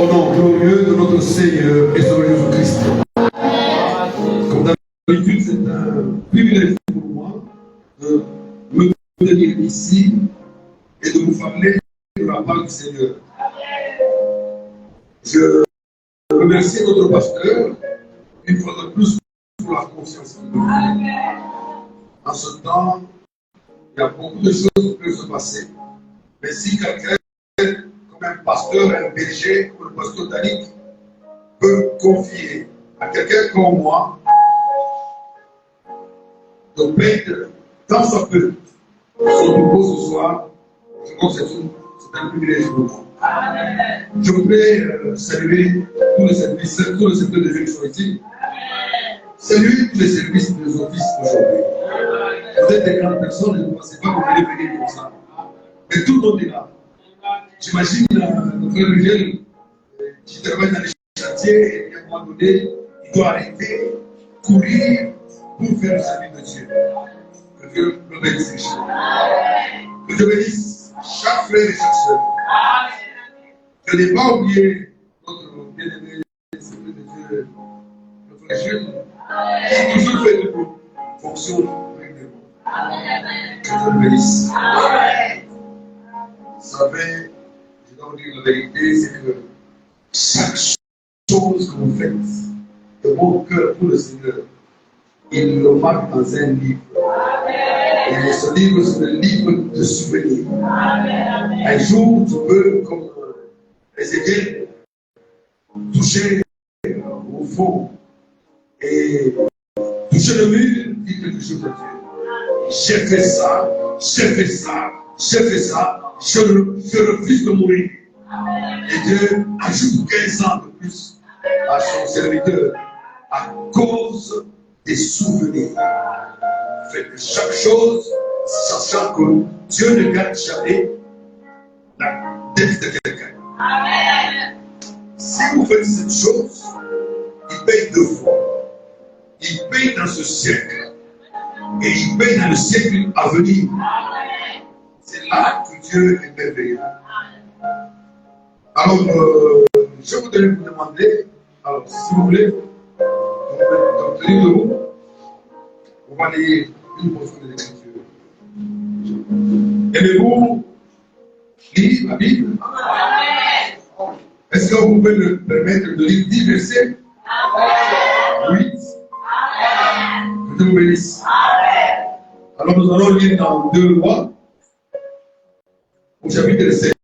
Au nom glorieux de notre Seigneur et Sauveur Jésus-Christ. Comme d'habitude, c'est un privilège pour moi de me tenir ici et de vous parler de la part du Seigneur. Je remercie notre pasteur une fois de plus pour la confiance qu'il nous fait. En ce temps, il y a beaucoup de choses qui peuvent se passer. Mais si quelqu'un, comme un pasteur, un berger, ou le pasteur Danick, peut confier à quelqu'un comme moi de peindre tant ça peut son troupeau ce soir, je pense que c'est un privilège pour moi. Je voudrais saluer tous les services, tous les secteurs de Dieu qui sont ici. Saluer tous les services des offices aujourd'hui. Vous êtes des grandes personnes et vous ne pensez pas que vous allez venir comme ça. Mais tout le monde est là. J'imagine notre frère Miguel qui travaille dans les chantiers et à un moment donné, il doit arrêter, courir pour faire le service de Dieu. Que Dieu le bénisse. Que Dieu bénisse chaque frère et chaque soeur. Je n'ai pas oublié notre bien-aimé Seigneur de Dieu, notre jeune, qui toujours fait de nos fonctions régulièrement. Que Dieu le bénisse. Vous savez, je dois vous dire la vérité, c'est que chaque chose que vous faites de bon cœur pour le Seigneur, il le marque dans un livre. Et ce livre, c'est un livre de souvenirs. Un jour, tu peux, comme Ézéchiel, toucher au fond et toucher le mur, dire quelque chose à Dieu. J'ai fait ça, j'ai fait ça, j'ai fait ça, je refuse de mourir. Et Dieu ajoute 15 ans de plus à son serviteur à cause des souvenirs. Faites chaque chose, sachant que Dieu ne garde jamais la dette de quelqu'un. Si vous faites cette chose, il paye deux fois. Il paye dans ce siècle et il paye dans le siècle à venir. C'est là que Dieu est merveilleux. Alors, je voudrais vous demander, alors, si vous voulez, tenir debout, on va lire une portion de l'Écriture. Aimez-vous lire la Bible? Est-ce que vous pouvez me permettre de lire 10 versets? Oui. Que Dieu vous bénisse. Alors, nous allons lire dans 2 Rois, au chapitre 7.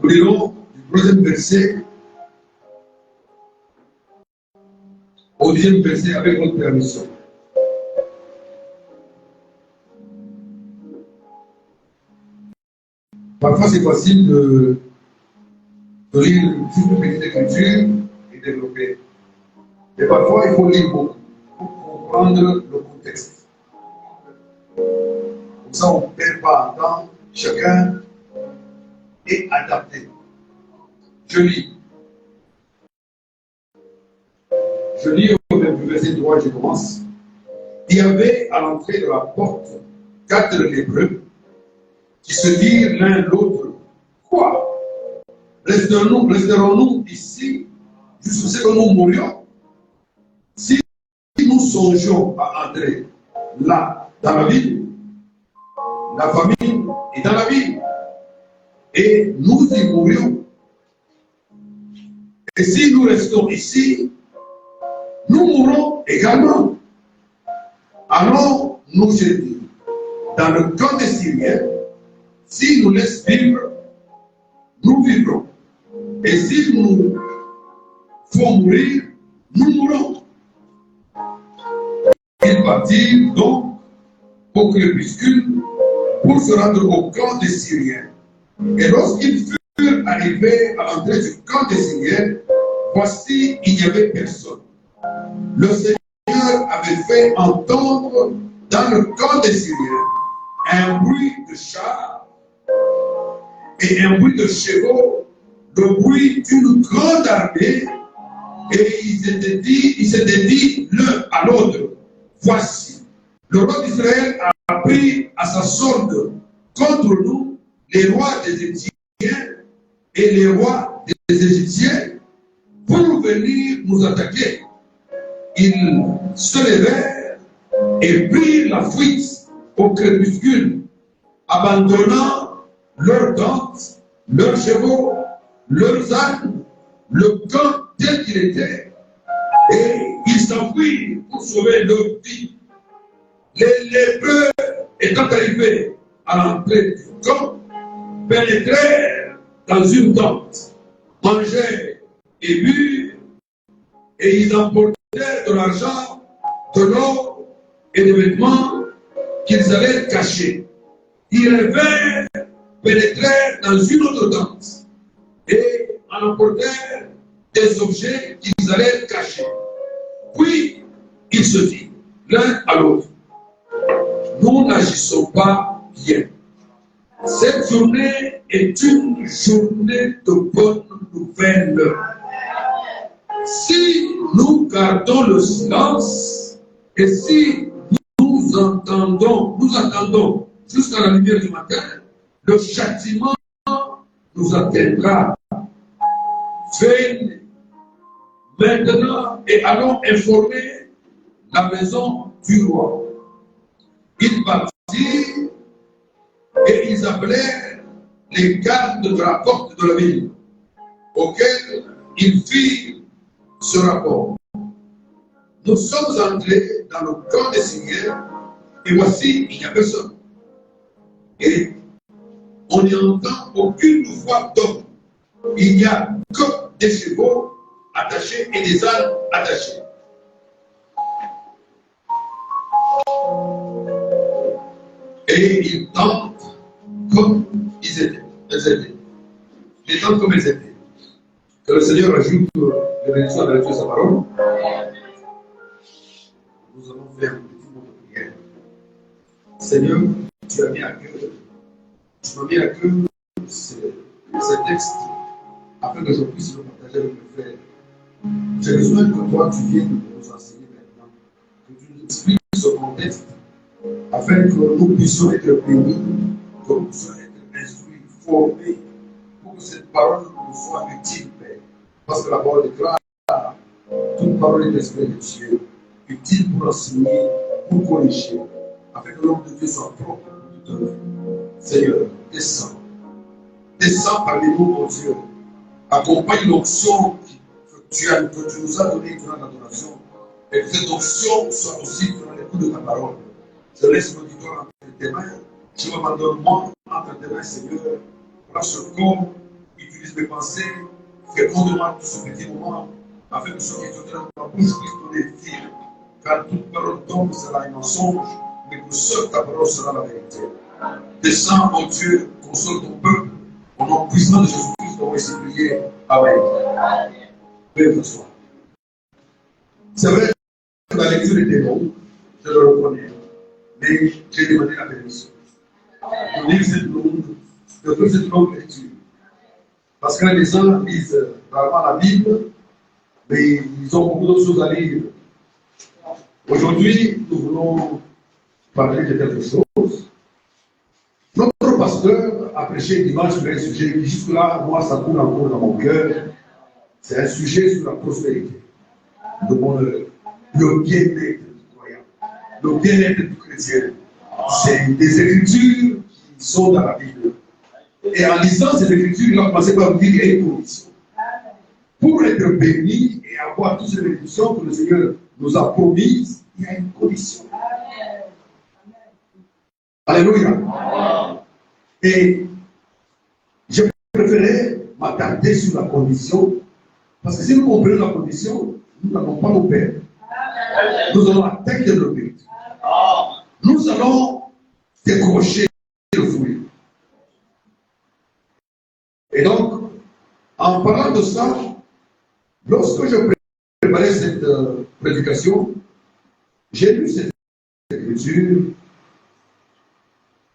Nous lirons du 1er verset au 10e verset avec votre permission. Parfois, c'est facile de lire une petite écriture et développer. Et parfois, il faut lire beaucoup pour comprendre le contexte. Comme ça, on ne perd pas en temps. Chacun est adapté. Je lis. Je lis au verset 3, je commence. Il y avait à l'entrée de la porte 4 lépreux qui se dirent l'un l'autre: quoi? Resterons-nous ici jusqu'à ce que nous mourions? Si nous songeons à entrer là, dans la ville, la famille est dans la ville, et nous y mourions. Et si nous restons ici, nous mourrons également. Allons nous jeter dans le camp des Syriens. S'ils nous laissent vivre, nous vivrons. Et s'ils nous font mourir, nous mourrons. Ils partirent donc au crépuscule pour se rendre au camp des Syriens. Et lorsqu'ils furent arrivés à l'entrée du camp des Syriens, voici, il n'y avait personne. Le Seigneur avait fait entendre dans le camp des Syriens un bruit de chars et un bruit de chevaux, le bruit d'une grande armée, et ils s'étaient dit l'un à l'autre: voici, le roi d'Israël a pris à sa solde contre nous les rois des Égyptiens et les rois des Égyptiens pour venir nous attaquer. Ils se levèrent et prirent la fuite au crépuscule, abandonnant leurs tentes, leurs chevaux, leurs armes, le camp tel qu'il était, et ils s'enfuirent pour sauver leur vie. Les lépreux étant arrivés à l'entrée du camp, pénétrèrent dans une tente, mangèrent et burent, et ils emportèrent de l'argent, de l'or et des vêtements qu'ils allaient cacher. Ils revinrent, pénétrèrent dans une autre tente et en emportèrent des objets qu'ils allaient cacher. Puis ils se dirent l'un à l'autre, nous n'agissons pas bien. Cette journée est une journée de bonne nouvelle. Si nous gardons le silence et si nous attendons jusqu'à la lumière du matin, le châtiment nous atteindra. Venez maintenant et allons informer la maison du roi. Ils partirent et ils appelèrent les gardes de la porte de la ville, auxquels ils firent ce rapport. Nous sommes entrés dans le camp des Syriens et voici, il n'y a personne. Et on n'y entend aucune voix d'homme. Il n'y a que des chevaux attachés et des ânes attachés. Et ils tentent comme ils étaient. Ils tentent comme ils étaient. Que le Seigneur ajoute les bénédictions à la lecture de sa parole. Nous allons faire un petit mot de prière. Seigneur, tu as mis à cœur, tu m'as mis à cœur ces textes afin que je puisse le partager avec mes frères. J'ai besoin que toi, tu viennes nous enseigner maintenant, que tu nous expliques ce contexte afin que nous puissions être bénis, que nous puissions être instruits, formés, pour que cette parole nous soit utile, Père. Parce que la parole déclare, toute parole est esprit de Dieu, utile pour enseigner, pour corriger, afin que l'homme de Dieu soit propre pour toute œuvre. Seigneur, descends. Descends parmi nous, mon Dieu. Accompagne l'onction que tu nous as donnée durant l'adoration. Et que cette onction soit aussi durant l'écoute de ta parole. Je laisse l'auditoire entre tes mains. Je m'abandonne-moi entre tes mains, Seigneur. Prends ce corps, utilise mes pensées, féconde-moi tout ce petit moment, afin que ce qui est dans ma bouche puisse donner vie. Car toute parole tombe sera un mensonge, mais que seule ta parole sera la vérité. Descends, mon Dieu, console ton peuple. Au nom puissant de Jésus-Christ, nous avons ainsi prié. Amen. Père François. C'est vrai que la lecture était longue, je le reconnais, mais j'ai demandé la permission de lire cette longue lecture. Parce que les gens lisent vraiment la Bible, mais ils ont beaucoup d'autres choses à lire. Aujourd'hui, nous voulons parler de quelque chose. Notre pasteur a prêché dimanche sur un sujet qui jusque-là, moi, ça coule encore dans mon cœur. C'est un sujet sur la prospérité, le bonheur, le bien-être du croyant, le bien-être du chrétien. C'est des écritures qui sont dans la Bible. Et en lisant ces écritures, il a commencé par dire qu'il y a une condition. Pour être béni et avoir toutes ces bénédictions que le Seigneur nous a promises, il y a une condition. Alléluia. Et je préférais m'attarder sur la condition, parce que si nous comprenons la condition, nous n'allons pas nous perdre. Nous allons atteindre le but. Nous allons décrocher le fruit. Et donc, en parlant de ça, lorsque je préparais cette prédication, j'ai lu cette écriture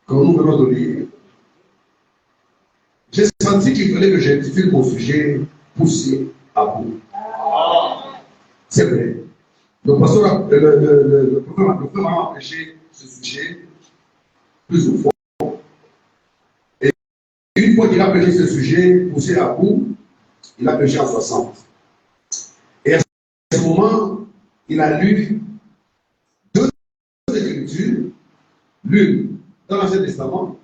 que nous venons de lire. J'ai senti qu'il fallait que j'intitule mon sujet poussé à bout. C'est vrai. Le pasteur, le prophète m'a empêché ce sujet plus ou moins. Une fois qu'il a prêché ce sujet, poussé à bout, il a prêché en 60. Et à ce moment, il a lu deux écritures, l'une dans l'Ancien Testament,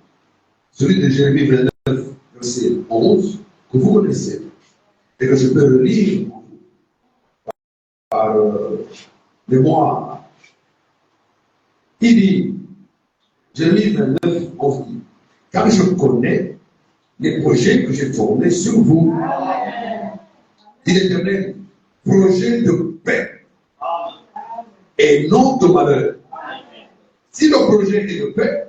celui de Jérémie 29, verset 11, que vous connaissez, et que je peux relire par mémoire. Il dit, Jérémie 29, 11 dit, car je connais les projets que j'ai formés sur vous. Il est l'Éternel, projet de paix et non de malheur. Si le projet est de paix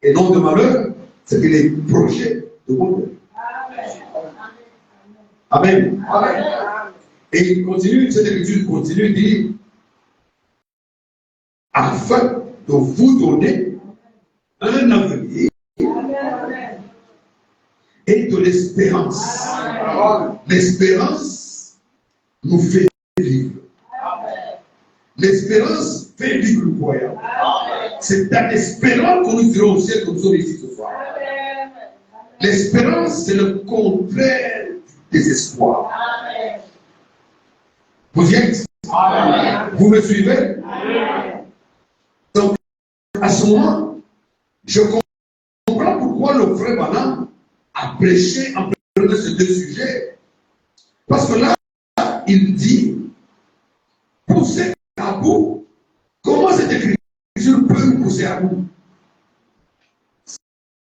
et non de malheur, c'est qu'il est projet de bonheur. Amen. Amen. Et il continue, cette écriture continue, il dit, afin de vous donner un avenir et de l'espérance. L'espérance nous fait vivre. L'espérance fait vivre le croyant. C'est en espérant que nous irons au ciel comme nous sommes ici ce soir. L'espérance, c'est le contraire du désespoir. Vous y êtes? Vous me suivez? Donc, à ce moment, je comprends pourquoi le frère Branham a prêché en prenant ces deux sujets. Parce que là, il dit, pousser à bout. Comment cette écriture peut nous pousser à bout?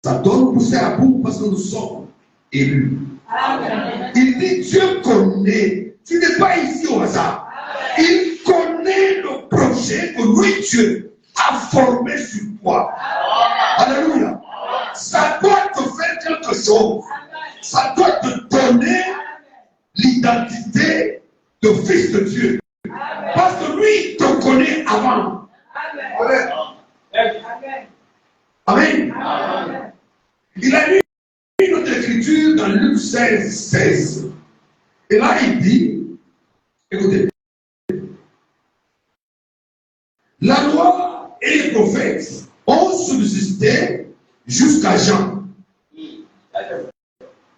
Ça doit nous pousser à bout parce que nous sommes élus. Amen. Il dit, Dieu connaît. Tu n'es pas ici au hasard. Il connaît le projet que lui, Dieu, a formé sur toi. Alléluia. Ça doit te faire quelque chose. Ça doit te donner l'identité de fils de Dieu. Parce que lui te connaît avant. Amen. Amen. Amen. Il a lu une autre écriture dans Luc 16, 16. Et là, il dit, écoutez, la loi et les prophètes ont subsisté jusqu'à Jean.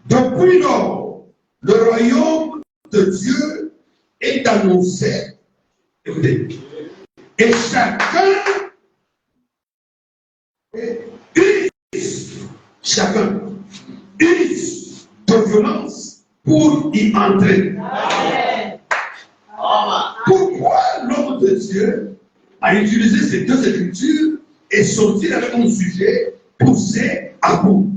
Depuis lors, le royaume de Dieu est annoncé. Écoutez, et chacun use de violence pour y entrer. Amen. Pourquoi l'homme de Dieu a utilisé ces deux écritures et sorti avec un sujet poussé à bout?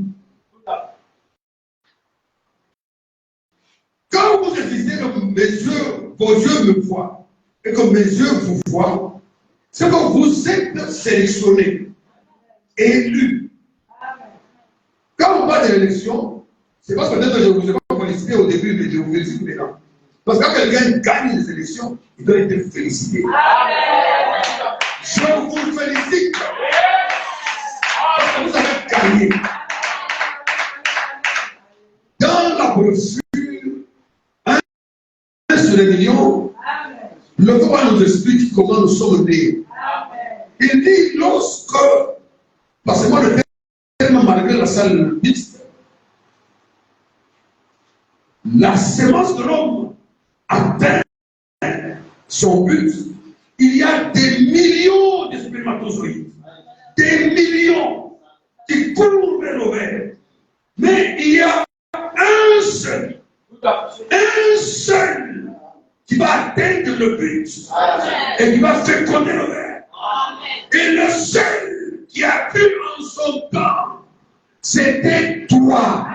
Quand vous existez comme mes yeux, vos yeux me voient, et que mes yeux vous voient, c'est que vous êtes sélectionnés, élus. Quand on parle de l'élection, c'est parce que peut-être que je ne vous ai pas félicité au début, mais je vous félicite maintenant. Parce que quand quelqu'un gagne les élections, il doit être félicité. Amen. Je vous félicite. Parce que vous avez gagné. Dans la brochure, 1 sur les millions, le Coran nous explique comment nous sommes nés. Il dit lorsque, parce que moi le terme malgré la salle mixte, la sémence de l'homme atteint son but, il y a des millions de spermatozoïdes, des millions qui courent vers l'ovaire. Mais il y a un seul qui va atteindre le but et qui va féconder l'ovaire. Et le seul qui a pu en son temps, c'était toi.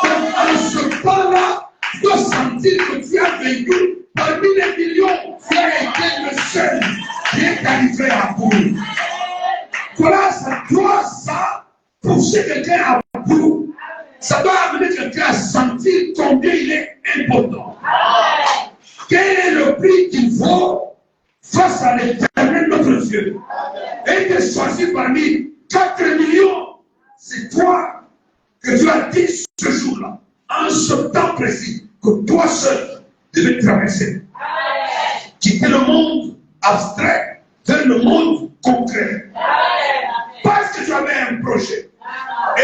Donc, en ce temps-là, tu dois sentir que tu as vaincu. Parmi les millions, tu as été le seul qui est arrivé à bout. Voilà, ça doit pousser quelqu'un à bout. Ça doit amener quelqu'un à sentir combien il est important. Quel est le prix qu'il faut face à l'Éternel notre Dieu? Et de choisir parmi 4 millions, c'est toi que tu as dit ce jour-là, en ce temps précis, que toi seul devais traverser. Quitter le monde abstrait vers le monde concret. Parce que tu avais un projet.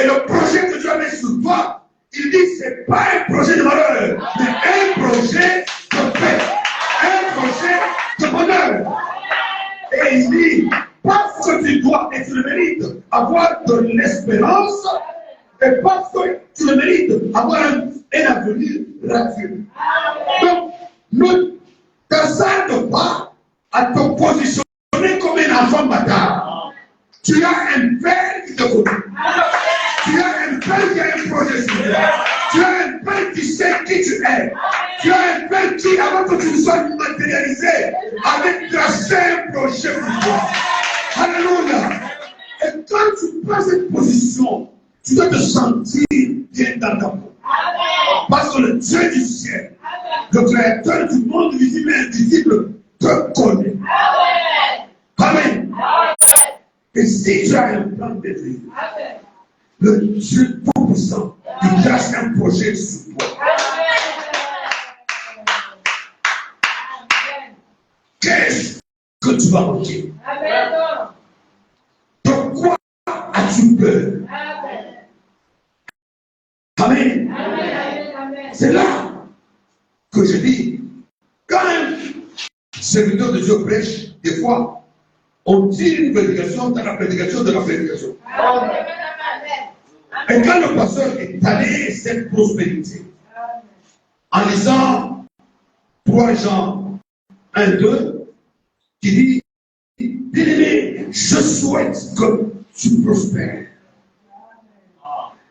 Et le projet que Dieu a mis sur toi, il dit ce n'est pas un projet de malheur, mais un projet de paix, un projet de bonheur. Et il dit, parce que tu dois et tu le mérites, avoir de l'espérance, et parce que tu le mérites, avoir un avenir radieux. Donc, ne t'hasarde pas à te positionner comme un enfant bâtard. Tu as un père qui te connaît. Tu as un père qui a un projet sur toi. Tu as un père qui sait qui tu es. Tu as un père qui, avant que tu ne sois matérialisé, avait tracé un projet pour toi. Alléluia. Et quand tu prends cette position, tu dois te sentir bien dans ta peau. Parce que le Dieu du ciel, le créateur du monde visible et invisible, te connaît. Amen. Et si tu as un plan de vie, le Dieu Tout-Puissant, il trace un projet sur toi. Qu'est-ce que tu vas manquer? De quoi as-tu peur? Amen. C'est là que je dis, quand un serviteur de Dieu prêche, des fois, on tire une prédication dans la prédication de la prédication. Et quand le pasteur est allé cette prospérité, en lisant 3 Jean 1, 2, qui dit, bien-aimé, je souhaite que tu prospères.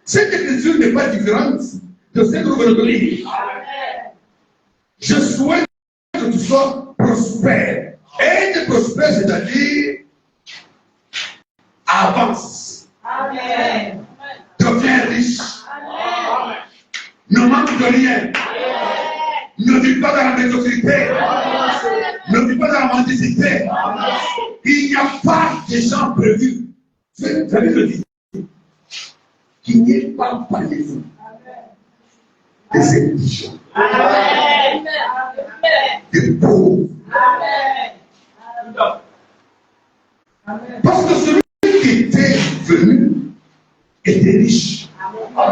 Cette écriture n'est pas différente de celle que nous venons de lire. Je souhaite que tu sois prospère. Et de prospère, c'est-à-dire avance. Amen. Deviens riche. Amen. Ne manque de rien. Amen. Ne vis pas dans la médiocrité. Ne vis pas dans la mendicité. Il n'y a pas de gens prévus. Vous allez le dire. Qu'il n'y ait pas parmi-vous des indigents, des pauvres. Parce que celui qui était venu était riche.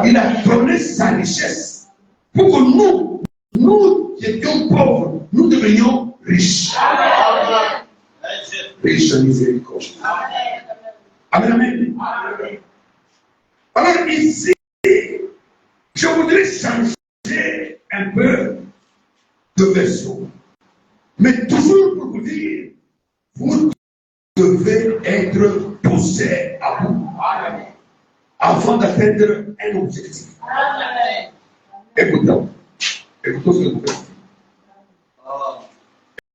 Il a donné sa richesse pour que nous qui étions pauvres, nous devenions riches. Riches en miséricorde. Amen, amen. Alors ici, je voudrais changer un peu de version. Mais toujours pour vous dire, vous devez être poussé à bout avant d'atteindre un objectif. Écoutez ce que vous faites.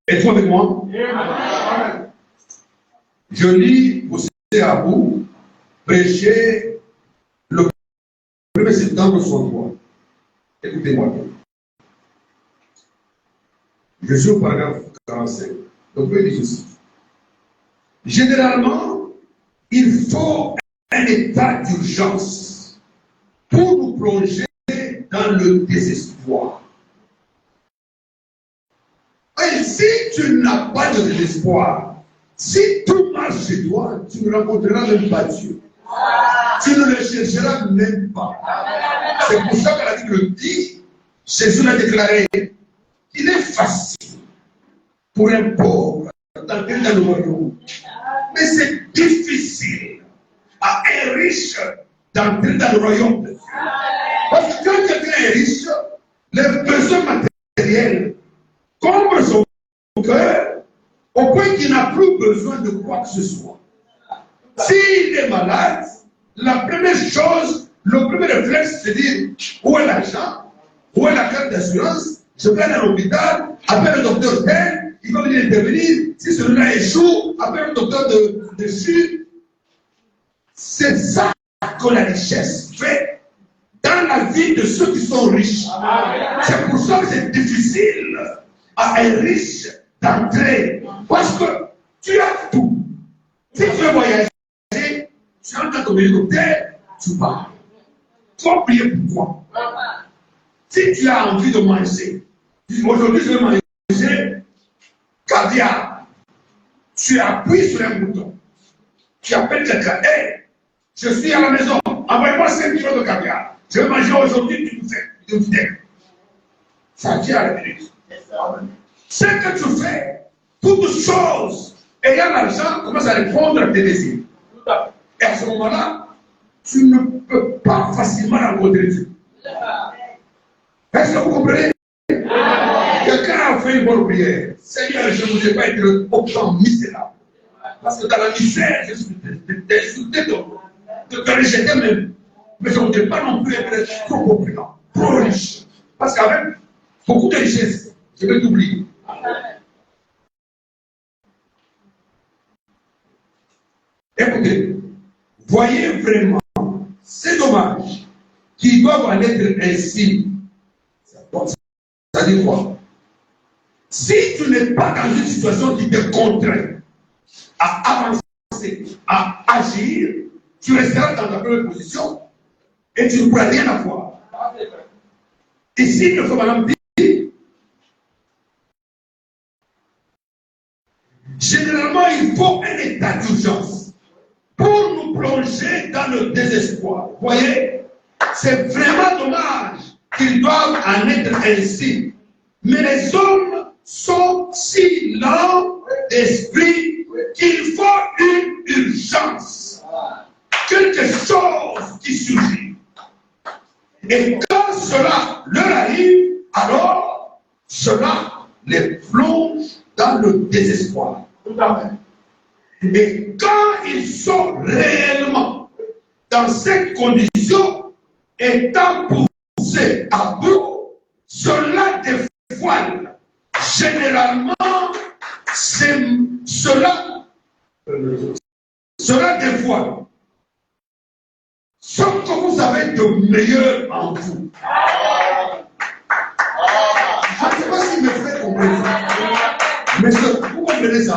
Êtes-vous avec moi? Je lis poussé à bout, prêcher le 1er septembre 63. Écoutez-moi bien. Je suis au paragraphe 45. Donc, je dis ceci. Généralement, il faut un état d'urgence pour nous plonger dans le désespoir. Et si tu n'as pas de désespoir, si tout marche chez toi, tu ne rencontreras même pas Dieu. Tu ne le chercheras même pas. C'est pour ça que la Bible dit, Jésus l'a déclaré, il est facile pour un pauvre d'entrer dans le royaume. Mais c'est difficile à un riche d'entrer dans le royaume de Dieu. Parce que quand quelqu'un est riche, les besoins matériels comblent son cœur au point qu'il n'a plus besoin de quoi que ce soit. S'il est malade, la première chose, le premier réflexe, c'est de dire où est l'argent, où est la carte d'assurance, je vais à l'hôpital, appelle le docteur tel, il va venir intervenir, si celui-là échoue, appelle le docteur dessus. C'est ça que la richesse fait dans la vie de ceux qui sont riches. C'est pour ça que c'est difficile à un riche d'entrer, parce que tu as tout. Si tu veux voyager, tu entres dans ton hélicoptère, tu pars. Tu vas prier pourquoi? Si tu as envie de manger, aujourd'hui je vais manger caviar, tu appuies sur un bouton, tu appelles quelqu'un, hey, je suis à la maison, Envoyez-moi 5 kilos de caviar. Je vais manger aujourd'hui une fête. Ça tient à la minute. Ce que tu fais, toute chose ayant l'argent commence à répondre à tes désirs. Et à ce moment-là, tu ne peux pas facilement rencontrer Dieu. Est-ce que vous comprenez? Quelqu'un a fait une bonne prière. Seigneur, je ne vous ai pas été autant misérable. Parce que dans la misère, je suis insulté, de te rejeter même. Mais je ne voudrais pas non plus être trop opulent, trop riche. Parce qu'avec beaucoup de richesse, je vais t'oublier. Écoutez, voyez vraiment, c'est dommage qu'ils doivent en être ainsi. Ça dit quoi? Si tu n'es pas dans une situation qui te contraint à avancer, à agir, tu resteras dans ta première position et tu ne pourras rien avoir. Ici, il faut maintenant dire, généralement, il faut un état d'urgence pour nous plonger dans le désespoir. Vous voyez, c'est vraiment dommage qu'ils doivent en être ainsi. Mais les hommes sont si lents d'esprit qu'il faut une urgence. Quelque chose qui surgit. Et quand cela leur arrive, alors cela les plonge dans le désespoir. Et quand ils sont réellement dans cette condition, étant poussés à bout, cela dévoile. Généralement, cela dévoile ce que vous avez de meilleur en vous. Je ne sais pas si mes frères comprennent ça. Mais vous comprenez ça?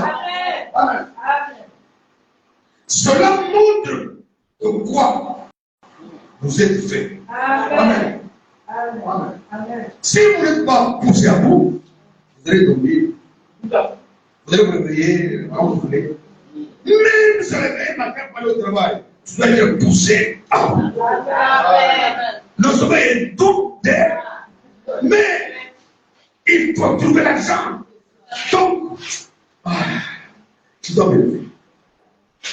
Amen. Cela montre de quoi vous êtes fait. Amen. Amen. Amen. Si vous n'êtes pas poussé à bout, vous allez dormir. Vous allez vous réveiller quand vous voulez. Même se réveiller matin pour aller au travail, tu dois être poussé à bout. Le sommeil est tout d'air, mais il faut trouver l'argent. Donc, tu dois me lever.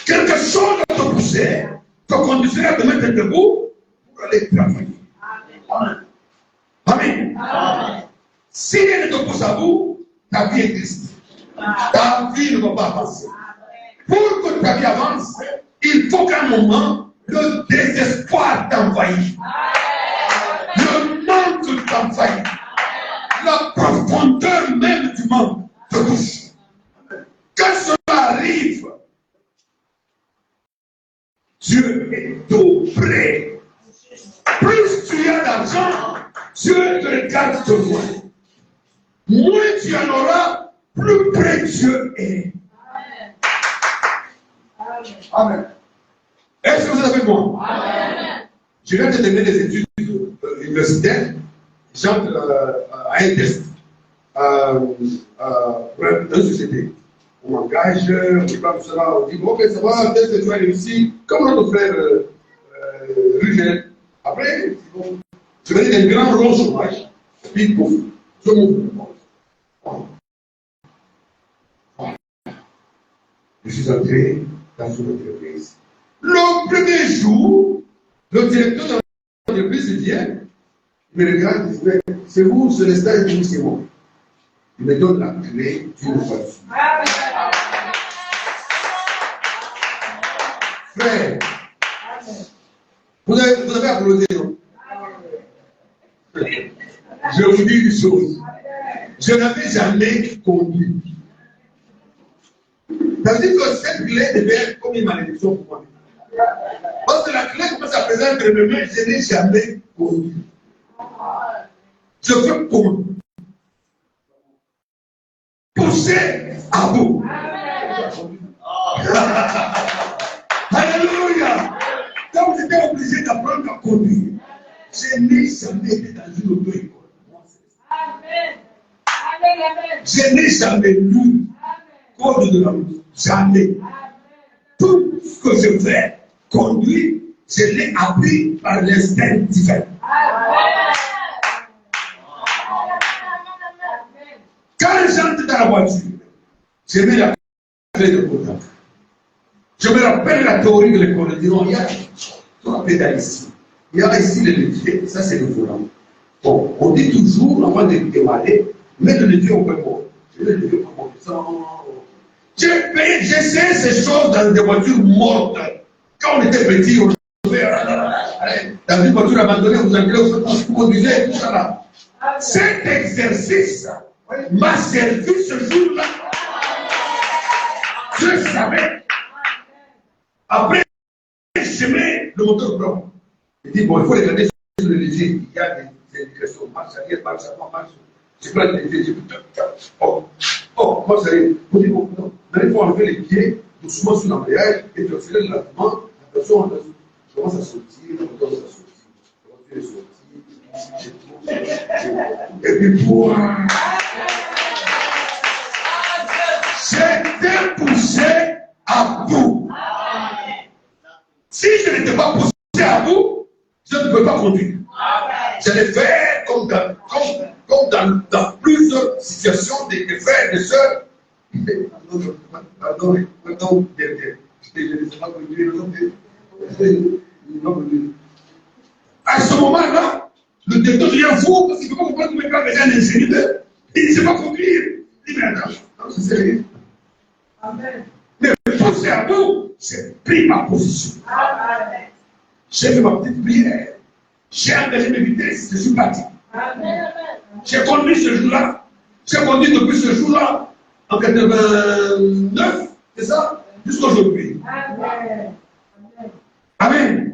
Quelque chose de te pousser, te conduire à te mettre debout pour aller travailler. Amen. Amen. Amen. Si elle ne te pousse à bout, ta vie est triste. Ta vie ne va pas avancer. Pour que ta vie avance, il faut qu'à un moment, le désespoir t'envahisse. Le manque t'envahisse. La profondeur même du manque te touche. Quand cela arrive, Dieu est tout prêt. Plus tu as d'argent, Dieu te regarde de loin. Moins tu en auras, plus près Dieu est. Amen. Est-ce que vous êtes avec moi? Amen. Je viens de terminer les études universitaires. J'entre à un test pour une société. On m'engage, on dit pas cela, on dit bon, ok, ça va, peut-être que tu vas réussir, comme notre frère Rugel. Après, je vais dire un grand long chômage, et puis pouf, je m'ouvre. Je suis entré dans une entreprise. Le premier jour, le directeur de l'entreprise vient, il me regarde, il dit, c'est vous, c'est le stage, oui, c'est moi. Il me donne la clé d'une voiture. Frère, vous avez applaudi, non? Je vous dis une chose. Je n'avais jamais conduit. Ça veut dire que cette clé devait être comme une malédiction pour moi. Parce que la clé commence à présenter entre mes mains, je n'ai jamais conduit. Je veux conduire. Pousser à bout. Alléluia. Quand vous étiez obligé d'apprendre à conduire, je n'ai jamais été dans une auto-école. Je n'ai jamais lu code de la route. Jamais. Tout ce que je fais, conduire, Je l'ai appris par l'instinct divin. Quand j'entre dans la voiture, je mets la clé de contact. Je me rappelle la théorie de l'école. Il y a trois pédales ici. Il y a ici le levier, ça c'est le volant. Bon, on dit toujours, avant de démarrer, mets le levier au point mort. Je mets le levier au point mort. J'ai payé, j'ai essayé ces choses dans des voitures mortes. Quand on était petit, on dans une voiture abandonnée, vous entrez, vous conduisez, tout ça là. Cet exercice m'a servi ce jour-là. Je savais. Après, je mets le moteur blanc. Je dis, bon, il faut regarder sur le levier. Il y a des indications. Marche arrière, marche avant, marche. Je prends le levier, je dis, marche arrière. On dit, bon, non. Il faut enlever les pieds doucement sur l'embrayage et puis accélérer lentement. Attention, je commence à sortir, je commence à sortir. Je continue à sortir. Et puis, j'étais poussé à bout. Si je n'étais pas poussé à bout, je ne peux pas conduire. J'allais faire comme dans plusieurs situations des frères et des sœurs. Pardon, je ne sais pas conduire. À ce moment-là, le directeur devient fou parce qu'il ne peut pas comprendre comment il peut déjà un ingénieur. Il ne sait pas conduire. Il dit, mais attends, c'est sérieux. Amen. Mais poussé à bout, j'ai pris ma position. Amen. J'ai fait ma petite prière. J'ai engagé mes vitesses. Je suis parti. Amen. J'ai conduit ce jour-là. J'ai conduit depuis ce jour-là en 89, c'est ça? Jusqu'à aujourd'hui. Amen. Amen.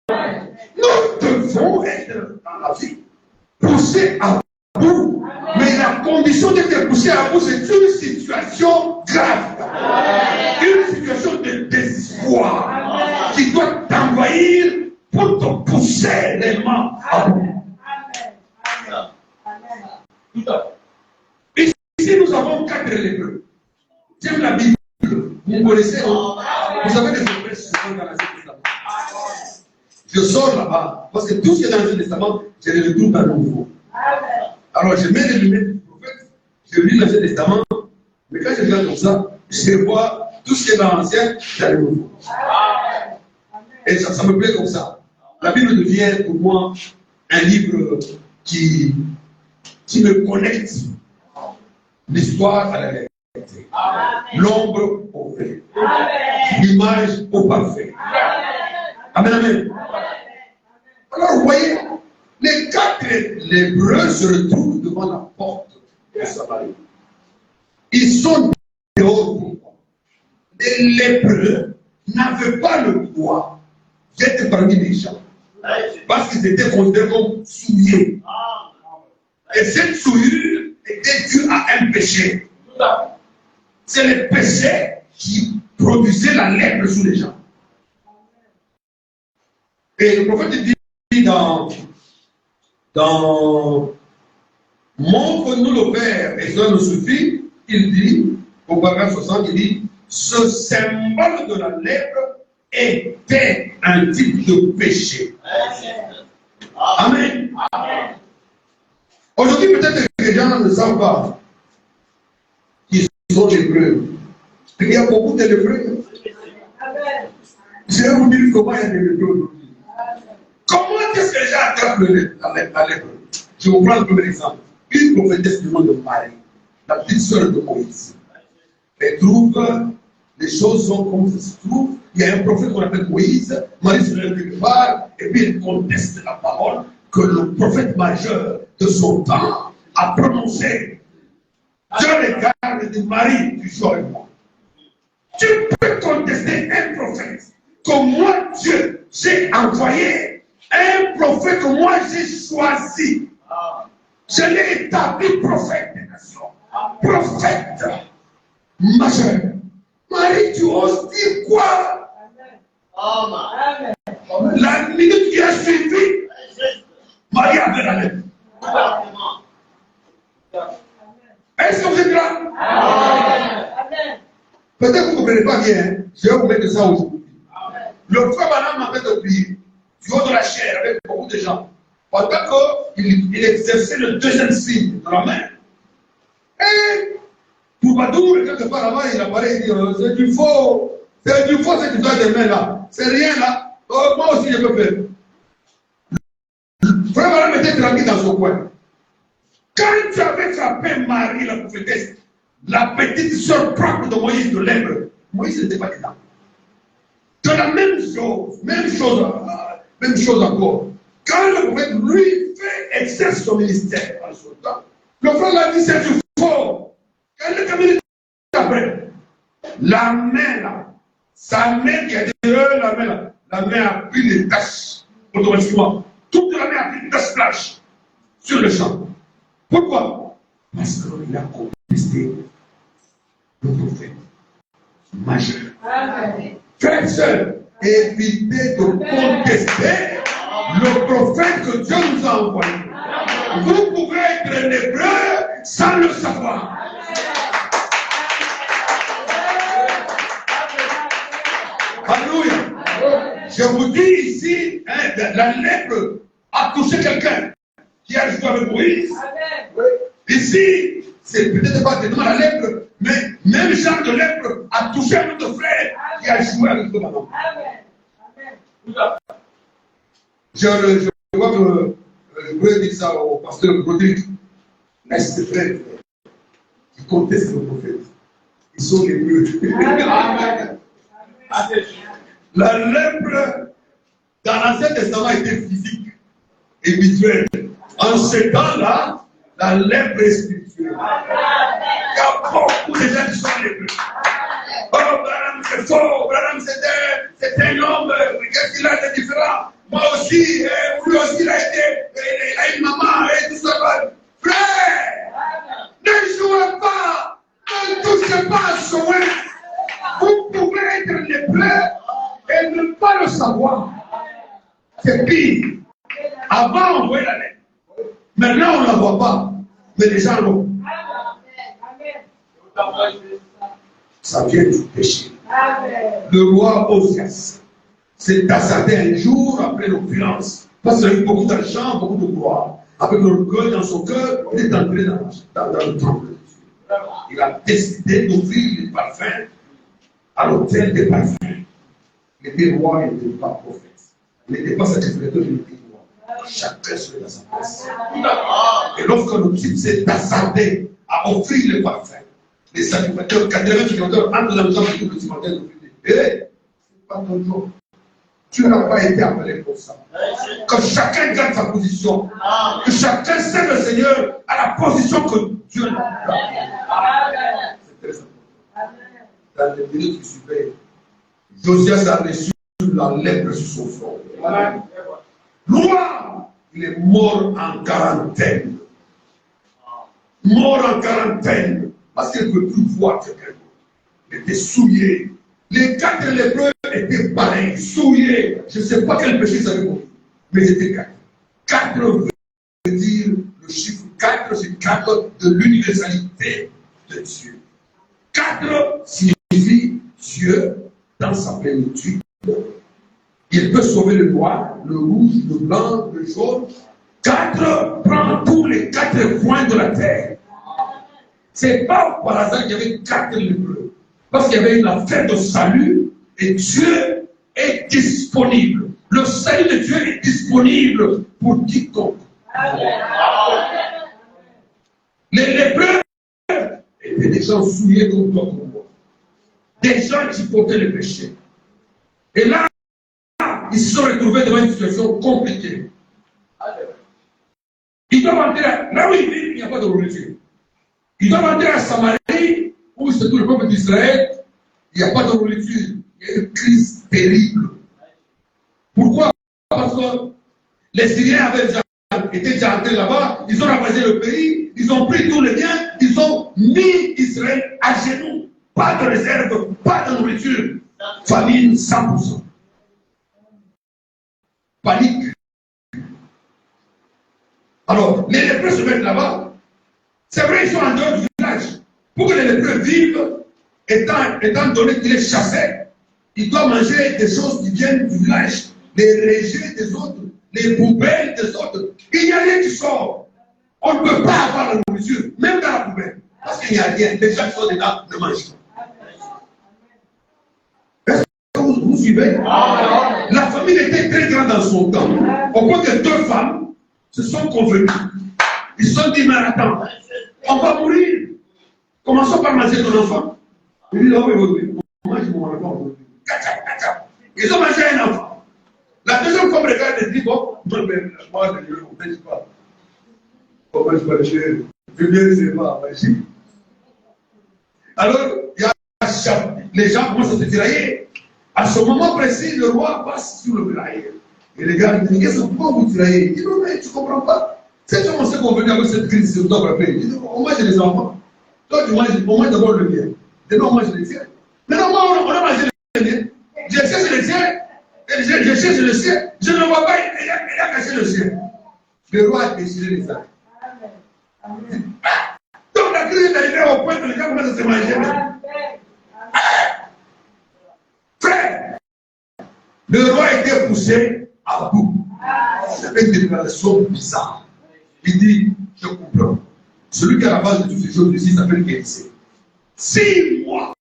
Amen. Nous devons être dans la vie poussés à bout. Amen. Mais la condition d'être poussé à bout, c'est une situation grave. Amen. Une situation de désespoir. Amen. Qui doit t'envahir pour te pousser réellement à bout. Amen. Amen. Ici, nous avons 4 lépreux. J'aime la Bible. Vous connaissez, hein? Vous avez des expressions dans l'Ancien Testament. Je sors là-bas, parce que tout ce qui est dans l'Ancien Testament, je le retrouve dans le Nouveau. Alors, je mets les lunettes du prophète, je lis l'Ancien Testament, mais quand je regarde comme ça, je vois tout ce qui est dans l'Ancien, dans le Nouveau. Et ça me plaît comme ça. La Bible devient pour moi un livre qui me connecte l'histoire à la réalité. L'ombre au vrai. L'image au parfait. Amen, amen. Alors, vous voyez, les 4 lépreux se retrouvent devant la porte de Samarie. Ils sont dehors. Pourquoi? Les lépreux n'avaient pas le droit d'être parmi les gens. Parce qu'ils étaient considérés comme souillés. Et cette souillure était due à un péché. C'est le péché qui produisait la lèpre sous les gens. Et le prophète dit dans Montre-nous le Père et cela nous suffit, il dit, au paragraphe 60, il dit, ce symbole de la lèpre était un type de péché. Amen. Amen. Aujourd'hui, peut-être que les gens ne savent pas qu'ils sont lépreux. Il y a beaucoup de lépreux. Je vais vous dire comment il y a des lépreux aujourd'hui. Comment est-ce que les gens attrapent la lèpre? Je vous prends le premier exemple. Une prophétesse du nom de Marie, la petite sœur de Moïse. Elle trouve, les choses sont comme ça se trouve. Il y a un prophète qu'on appelle Moïse. Marie se lève quelque part, et puis elle conteste la parole que le prophète majeur de son temps a prononcé. Dieu regarde et dit, Marie, tu joues avec moi. Tu peux contester un prophète que moi, Dieu, j'ai envoyé, un prophète que moi, j'ai choisi. Je l'ai établi prophète des nations. Prophète majeur. Marie, tu oses dire quoi? Amen. La minute qui a suivi, Marie avait la lettre. Est-ce que vous êtes là? Amen. Peut-être que vous ne comprenez pas bien. Je vais vous mettre ça aujourd'hui. Le frère Branham avait de prier du haut de la chair avec beaucoup de gens. Pendant qu'il exerçait le deuxième signe de la main. Et Troubadour, quelque part là-bas, il apparaît et dit c'est du faux. C'est du faux, c'est du doigt des mains là. C'est rien là. Oh, moi aussi, je peux faire. Frère Branham était tranquille dans son coin. Quand tu avais frappé Marie, la prophétesse, la petite soeur propre de Moïse de l'Èbre, Moïse n'était pas dedans. C'est la même chose encore. Quand le prophète, lui, exerce son ministère en son temps, le frère l'a dit, c'est du faux. Quand le communique après, la main là, sa main qui a dit, la main a pris des taches automatiquement. Toute la main a pris des taches blanches sur le champ. Pourquoi? Parce qu'il a contesté le prophète majeur. Frères et sœurs, évitez de contester le prophète que Dieu nous a envoyé. Vous pouvez être un hébreu sans le savoir. Alléluia. Je vous dis ici, la lèpre a touché quelqu'un qui a joué avec Moïse. Ici, c'est peut-être pas tellement la lèpre, mais même genre de lèpre a touché un autre frère qui a joué avec le maman. Je vois que je voulais dire ça au pasteur Broderick. Laisse tes frères qui contestent le prophète. Ils sont les bleus. La lèpre dans l'Ancien Testament était physique et visuelle. En ce temps-là, la lèpre est spirituelle. Il y a beaucoup de gens qui sont lépreux. Oh, Branham c'est faux, Branham c'est un homme, qu'est-ce qu'il a de différent? Moi aussi, lui aussi il a une maman et tout ça. Frère, ne jouez pas, ne touchez pas à son soin. Vous pouvez être lépreux et ne pas le savoir. C'est pire. Avant, on voyait la lettre. Maintenant, on ne la voit pas. Mais les gens l'ont. Ça vient du péché. Le roi Osias s'est hasardé un jour après l'opulence. Parce qu'il a eu beaucoup d'argent, beaucoup de gloire. Avec l'orgueil dans son cœur, il est entré dans le temple de Dieu. Il a décidé d'ouvrir les parfums à l'hôtel des parfums. Il était roi, il n'était pas prophète. Il n'était pas sacrificateur, il était roi. Chacun serait dans sa place. Et lorsque le type s'est hasardé à offrir les parfums, les sacrificateurs, 80 sacrificateurs entrent dans le temple du petit matin de c'est pas ton jour. Tu n'as pas été appelé pour ça. Que chacun garde sa position. Que chacun serve le Seigneur à la position que Dieu lui a donnée. C'est très important. Dans les minutes qui suivaient, Josias a reçu la lèpre sur son front. Loin, il est mort en quarantaine. Mort en quarantaine. Parce qu'il ne peut plus voir quelqu'un. Il était souillé. Les 4 lépreux étaient pareils, souillés. Je ne sais pas quel péché ils avaient commis. Mais ils étaient 4. 4 veut dire le chiffre 4, c'est 4 de l'universalité de Dieu. 4 signifie Dieu dans sa plénitude. Il peut sauver le noir, le rouge, le blanc, le jaune. 4 prend tous les 4 coins de la terre. Ce n'est pas par hasard qu'il y avait 4 lépreux. Parce qu'il y avait une affaire de salut et Dieu est disponible. Le salut de Dieu est disponible pour quiconque. Les lépreux étaient des gens souillés comme toi, comme moi. Des gens qui portaient le péché. Et là, ils se sont retrouvés devant une situation compliquée. Ils doivent entrer là où ils vivent, il n'y a pas de nourriture. Ils doivent entrer à Samarie, où c'est tout le peuple d'Israël, il n'y a pas de nourriture. Il y a une crise terrible. Pourquoi? Parce que les Syriens étaient déjà entrés là-bas, ils ont ravagé le pays, ils ont pris tous les biens, ils ont mis Israël à genoux. Pas de réserve, pas de nourriture. Famine 100%. Panique. Alors, les lépreux se mettent là-bas. C'est vrai, ils sont en dehors du village. Pour que les lépreux vivent, étant donné qu'il est chassé, Il doit manger des choses qui viennent du village, les rejets des autres, les poubelles des autres. Il n'y a rien qui sort. On ne peut pas avoir la nourriture, même dans la poubelle. Parce qu'il n'y a rien. Les gens qui sont dedans ne mangent pas. Est-ce que vous suivez? La famille était très grande dans son temps. Au point que 2 femmes se sont convenues. Ils se sont dit, mais attends, on va mourir. Commençons par manger ton enfant. Il dit, oh oui, on mange mon enfant. Ils ont mangé un enfant. La deuxième femme regarde et dit, bon, moi, je ne mange pas. On ne mange pas le chien. Je viens, c'est pas manger. Alors, les gens commencent à se tirailler. À ce moment précis, le roi passe sur le village. Et les gars disent, qu'est-ce que pourquoi vous tiraillez? Il dit, non, mais tu ne comprends pas. C'est comment c'est qu'on venait avec cette crise sur toi après. Il dit, on mange les enfants. Toi, tu manges, on mange d'abord le mien. Et nous, on mange les tiens. Mais non, moi, on a mangé les miens. Je cherche les tiens. Je cherche le sien. Je ne le vois pas, il a caché le sien. Le roi a déchiré les actes. Donc la crise est arrivée au point que les gens commencent à se manger. Frère, le roi était poussé à bout. Il avait une déclaration bizarre. Il dit, je comprends. Celui qui est à la base de toutes ces choses ici s'appelle Élysée. 6 mois,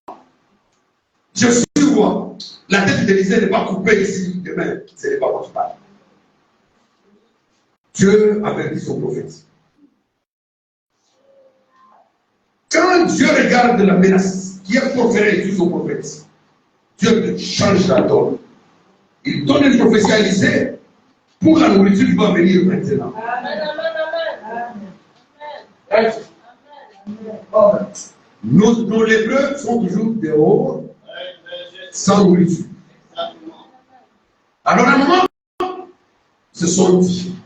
je suis roi. La tête d'Élysée n'est pas coupée ici demain. Ce n'est pas votre part. Dieu avertit son prophète. Quand Dieu regarde la menace qui est proférée sur son prophète, Dieu change la donne. Il donne une prophétie à Élysée pour la nourriture qui va venir maintenant. Nos lépreux sont toujours dehors, sans nourriture. Alors à un moment, se sont dit,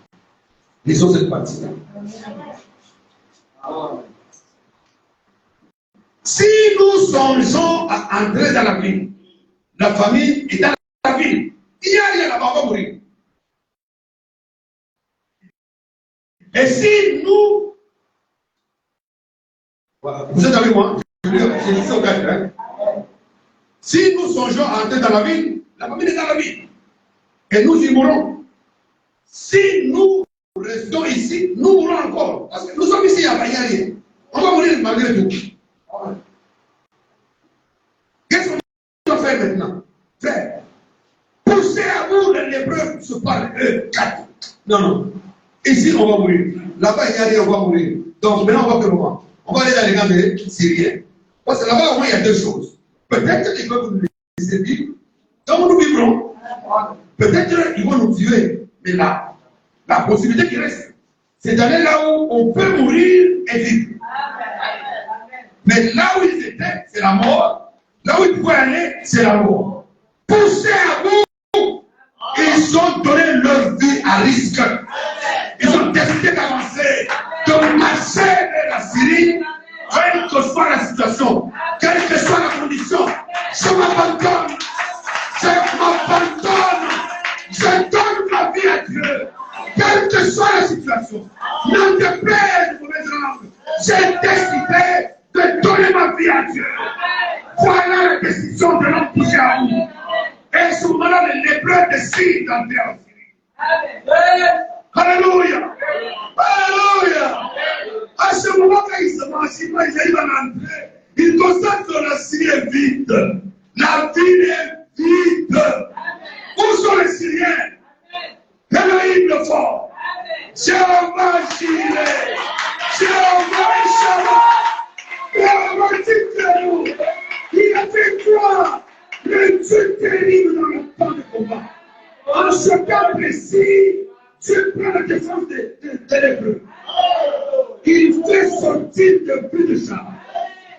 lisons cette partie-là. Si nous songeons à entrer dans la ville, la famille est dans la ville, il n'y a rien là-bas, on va mourir. Et si nous, voilà, vous êtes avec moi, je dis au gars, hein? Si nous songeons à entrer dans la ville, la famille est dans la ville. Et nous y mourrons. Si nous restons ici, nous mourrons encore. Parce que nous sommes ici, il n'y a rien. On va mourir malgré tout. Qu'est-ce qu'on doit faire maintenant? Frère, poussez à vous les lépreux se parlent, eux, 4. Non. Ici, on va mourir. Là-bas, il n'y a rien, on va mourir. Donc maintenant, on va faire comment? On va aller dans les camps des Syriens. Parce que là-bas, au moins, il y a 2 choses. Peut-être qu'ils peuvent nous laisser vivre. Donc nous vivrons. Peut-être qu'ils vont nous tuer. Mais là, la possibilité qui reste, c'est d'aller là où on peut mourir et vivre. Mais là où ils étaient, c'est la mort. Là où ils pouvaient aller, c'est la mort. Poussez à bout. Ils ont donné leur vie à risque. Ils ont décidé d'avancer, de marcher vers la Syrie, quelle que soit la situation, quelle que soit la condition. Je m'abandonne. Je donne ma vie à Dieu. Quelle que soit la situation, n'en déplaise de mauvaise langue, j'ai décidé de donner ma vie à Dieu. Voilà la décision de l'homme poussé à vous. Et à ce moment-là, les lépreux décident d'entrer en Syrie. Alléluia. Alléluia. À ce moment, quand ils se mangent, ils arrivent à l'entrée, ils constatent que la Syrie est vide. La ville est vide. Où sont les Syriens? Elohim le fort. Jéhovah Jireh. Jéhovah Shalom. Jéhovah Tikkenu. Il a fait quoi? Le Dieu terrible dans le temps de combat. En ce cas précis, Dieu prend la défense des lépreux. Il fait sortir de plus de ça.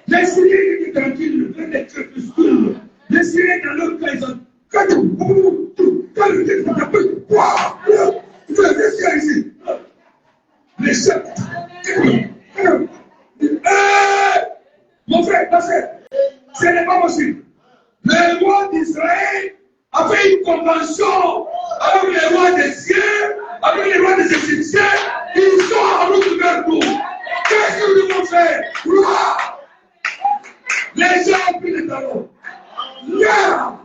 Les Syriens étaient tranquilles, le plein des crépuscules. Les Syriens dans leur cas, ils ont. Quand le Dieu t'appelle, tu veux rester ici. Les chefs. Mon frère, ce n'est pas possible. Le roi d'Israël a fait une convention avec les rois des cieux, avec les rois des Égyptiens. Ils sont en route vers nous. Qu'est-ce que nous devons faire? Roi! Les gens ont pris les talons. Là!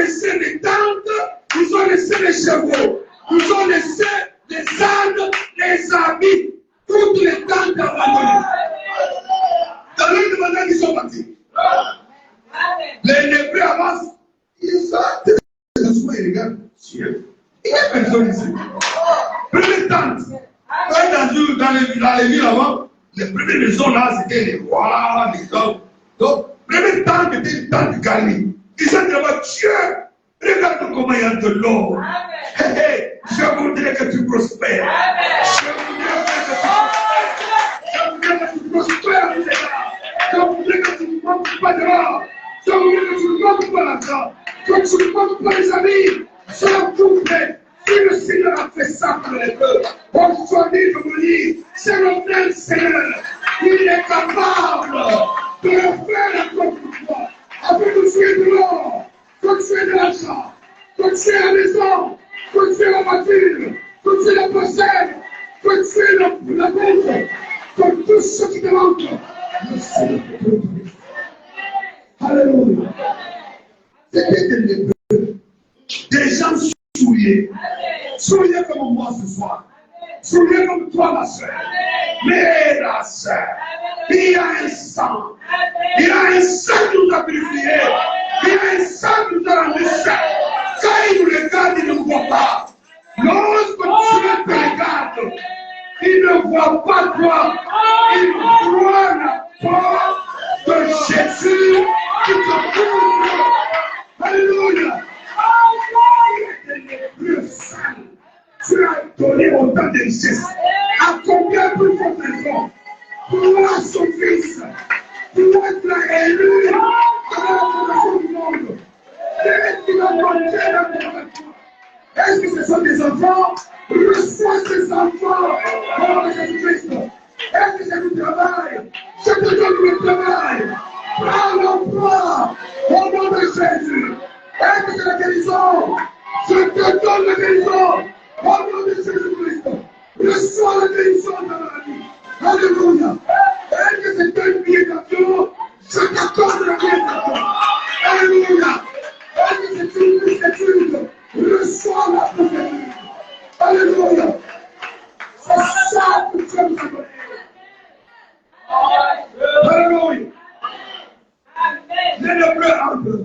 laissé les tentes, ils ont laissé les chevaux, ils ont laissé les ânes, les habits, toutes les tentes abandonnées. Dans le demandant, ils sont partis. Les lépreux avancent, ils sortent, ils regardent. Il n'y a personne ici. Première tente. Dans les villes avant, les premières maisons là, c'était les rois, les hommes. Donc, première tente était une tente garnie. Ils sont là-bas, Dieu, regarde comment il y a de l'or. Hey, hey, je voudrais que tu prospères. Je voudrais que tu prospères. Je voudrais que tu ne manques pas de l'or. Je voudrais que tu ne manques pas l'argent. Que tu ne manques pas les amis. Sois tout prêt. Si le Seigneur a fait ça pour les peuples, aujourd'hui, je vous dis, c'est le même Seigneur. Il est capable de le faire encore pour toi. Afin que tu aies de l'or, que tu aies de l'argent, que tu aies la maison, que tu aies la voiture, que tu aies la possède, que tu aies la bouffe, que tout ce qui te manque, le Seigneur peut te donner. Alléluia. C'était des lépreux, des gens souillés. Souillés comme moi ce soir. Souillés comme toi, ma soeur. Mais la soeur, il y a un sang. Il y a un sang qui nous a purifiés. Il y a un sang qui nous a rendu saints. Quand il nous regarde, il ne nous voit pas. Lorsque Dieu te regarde, il ne voit pas toi. Il voit la porte de Jésus qui te couvre. Alléluia. Le sang, tu as donné autant de richesses. À combien plus forte raison pour son fils, pour être élu dans la fondation du monde. Qu'est-ce qui va porter la conversion? Est-ce que ce sont des enfants? Reçois ces enfants au nom de Jésus-Christ. Est-ce que c'est du travail? Je te donne le travail. Prends l'emploi au nom de Jésus. Est-ce que c'est la guérison? Je te donne la guérison au nom de Jésus-Christ. Reçois la guérison dans la vie. Alléluia. Est-ce que c'est un billet d'avion? Je t'accorde la billet d'avion. Alléluia. Est-ce que c'est une étude? Reçois la prophétie. Alléluia. C'est ça que Dieu nous a donné. Alléluia. Les lépreux entrent.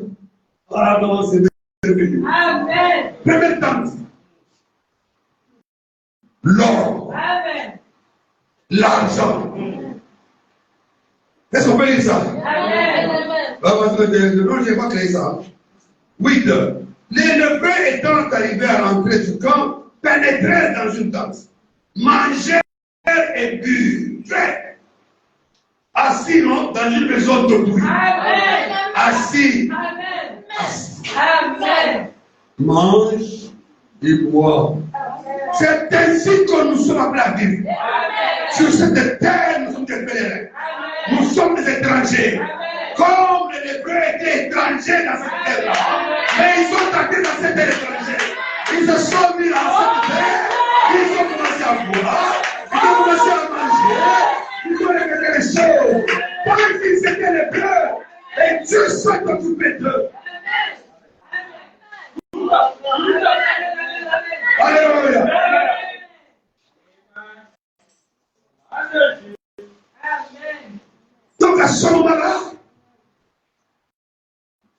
Pardon, c'est merveilleux. Amen. Première tente. L'or. L'argent. Est-ce qu'on peut lire ça? Amen. Non, je n'ai pas créé ça. 8. Les lépreux étant arrivés à l'entrée du camp, pénétrèrent dans une tente, mangèrent et burent. Assis, non, dans une maison d'autrui. Assis. Amen. Assis. Amen. Mange et bois. C'est ainsi que nous sommes appelés à vivre. Sur cette terre, nous sommes des pèlerins. Nous sommes des étrangers. Comme les lépreux étaient étrangers dans cette terre-là. Mais ils sont entrés dans cette terre étrangère. Ils se sont mis dans cette terre. Ils ont commencé à boire. Ils ont commencé à manger. Ils ont regardé les choses. Pendant qu'ils étaient lépreux. Et Dieu s'est occupé d'eux. Alléluia. Donc à ce moment-là,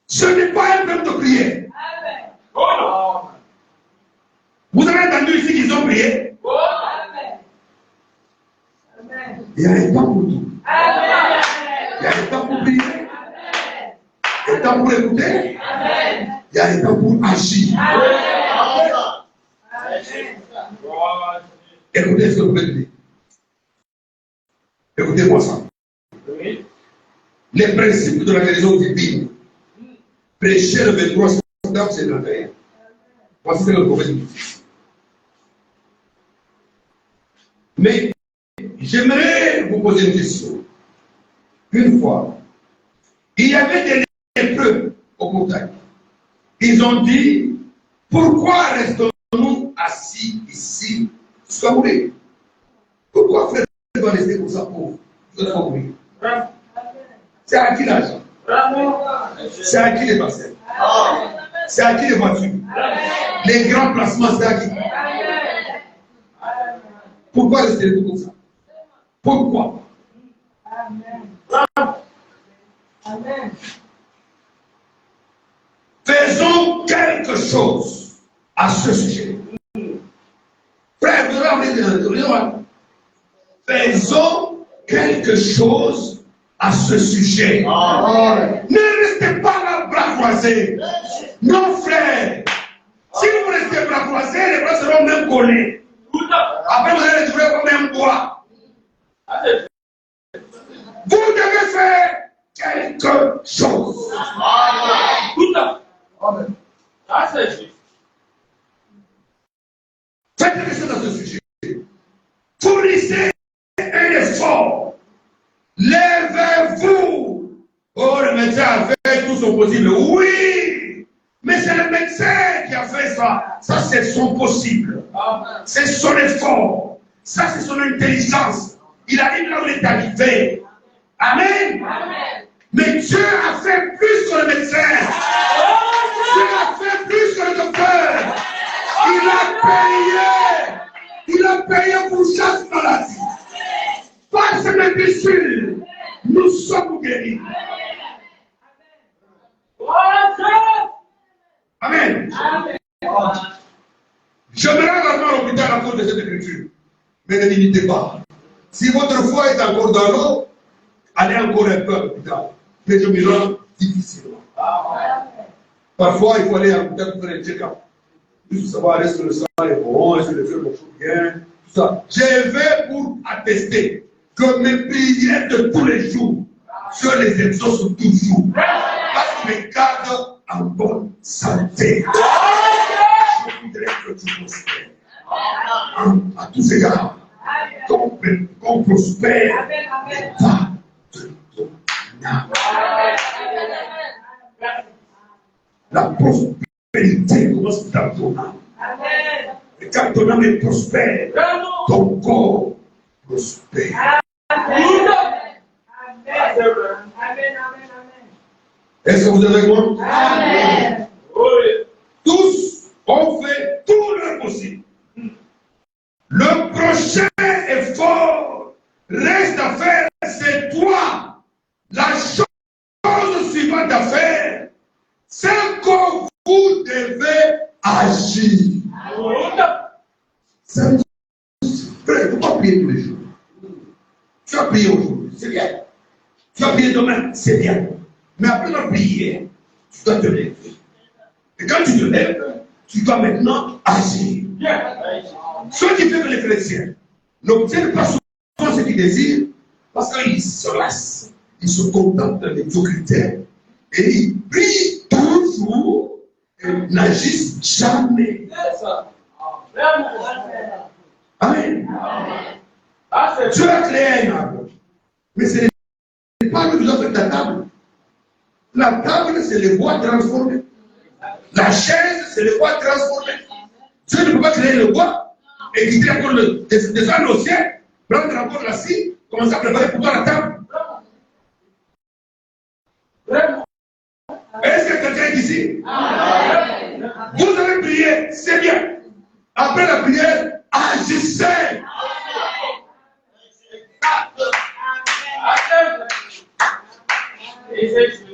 ce n'est pas un même de prier. Vous avez entendu ici qu'ils ont prié? Il y a un temps pour tout. Il y a un temps pour prier. Il y a un temps pour écouter. Il y a un temps pour agir. Écoutez ce que vous pouvez dire. Écoutez-moi ça. Les principes de la guérison divine. Prêcher le 23 septembre, c'est l'enfer. Voici ce que le prophète dit. Mais j'aimerais vous poser une question. Une fois, il y avait des lépreux au portail. Ils ont dit, pourquoi restons-nous assis ici jusqu'à mourir? Pourquoi faire doit rester comme ça pauvre? Je dois mourir. C'est à qui l'argent? C'est à qui les bassins? C'est à qui les voitures? Les grands placements, c'est à qui? Pourquoi rester comme ça? Pourquoi? Amen. Faisons quelque chose à ce sujet. Frère, faisons quelque chose à ce sujet. Ne restez pas là, bras croisés. Non, frère. Si vous restez bras croisés, les bras seront même collés. Après, vous allez les trouver comme un bois. Vous devez faire quelque chose. Faites quelque chose à ce sujet. Fournissez un effort. Lèvez-vous. Oh, le médecin a fait tout son possible. Oui. Mais c'est le médecin qui a fait ça. Ça, c'est son possible. C'est son effort. Ça, c'est son intelligence. Il arrive là où il est arrivé. Amen. Mais Dieu a fait plus que le médecin. Dieu a fait plus que le docteur. Il a payé pour chaque maladie. Par ses blessures, nous sommes guéris. Amen. Je me rends rarement à l'hôpital à cause de cette écriture. Mais ne l'imitez pas. Si votre foi est encore dans l'eau, allez encore un peu à l'hôpital. Mais je me rends difficilement. Parfois, il faut aller à l'hôpital pour faire un check-up. Juste savoir est-ce que le sang est bon, est-ce que le feu marche bien, tout ça. Je vais pour attester que mes prières de tous les jours, Dieu les exauce toujours. Parce qu'il me garde en bonne santé. Je voudrais que tu prospères. À tous égards. Qu'on prospère. Et pas de ton âme. La prospérité commence dans ton âme. Et quand ton âme est prospère, ton corps prospère. Est-ce que vous êtes avec moi? Amen. Tous ont fait tout leur possible. Le prochain effort reste à faire, c'est toi. La chose suivante à faire, c'est que vous devez agir. Frère, il ne faut pas prier tous les jours. Tu vas prier aujourd'hui, c'est bien. Tu vas prier demain, c'est bien. Mais après la prière, tu dois te lever. Et quand tu te lèves, tu dois maintenant agir. Ce qui fait que les chrétiens n'obtiennent pas souvent ce qu'ils désirent parce qu'ils se lassent, ils se contentent de médiocrité et ils prient toujours et n'agissent jamais. Amen. Dieu a créé un arbre, mais ce n'est pas lui qui doit faire ta table. La table, c'est le bois transformé. La chaise, c'est le bois transformé. Dieu ne peut pas créer le bois et quitter encore descendre au ciel, prendre encore la scie, commencer à préparer pour toi la table. Est-ce que quelqu'un est ici? Vous avez prié, c'est bien. Après la prière, agissez.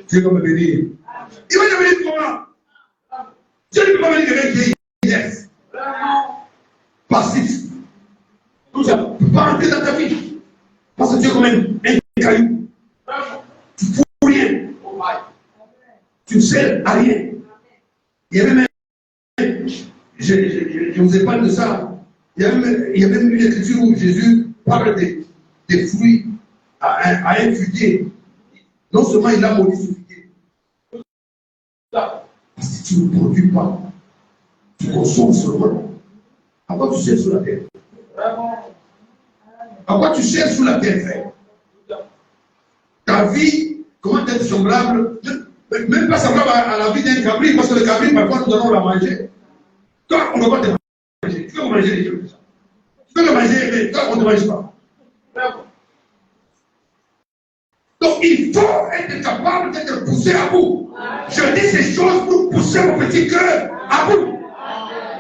Dieu va me bénir. Il va te bénir comment? Dieu ne peut pas venir quelqu'un qui est yes. Passif. Tout ça. Tu ne peux pas rentrer dans ta vie. Parce que Dieu est comme un caillou. Tu ne fous rien. Tu ne sers à rien. Il y avait même, je vous ai parlé de ça. Il y a même une écriture où Jésus parle des fruits à un figuier. Non seulement il a maudit ce figuier. Parce que tu ne produis pas. Tu consommes seulement. À quoi tu cherches sur la terre? À quoi tu cherches sur la terre, frère? Ta vie, comment être semblable? Même pas semblable à la vie d'un cabri, parce que le cabri, parfois, nous allons la manger. Toi, on ne va pas te manger. Tu veux manger les choses. Tu veux le manger, mais toi, on ne te mange pas. Donc il faut être capable d'être poussé à bout. Je dis ces choses pour pousser mon petit cœur à bout.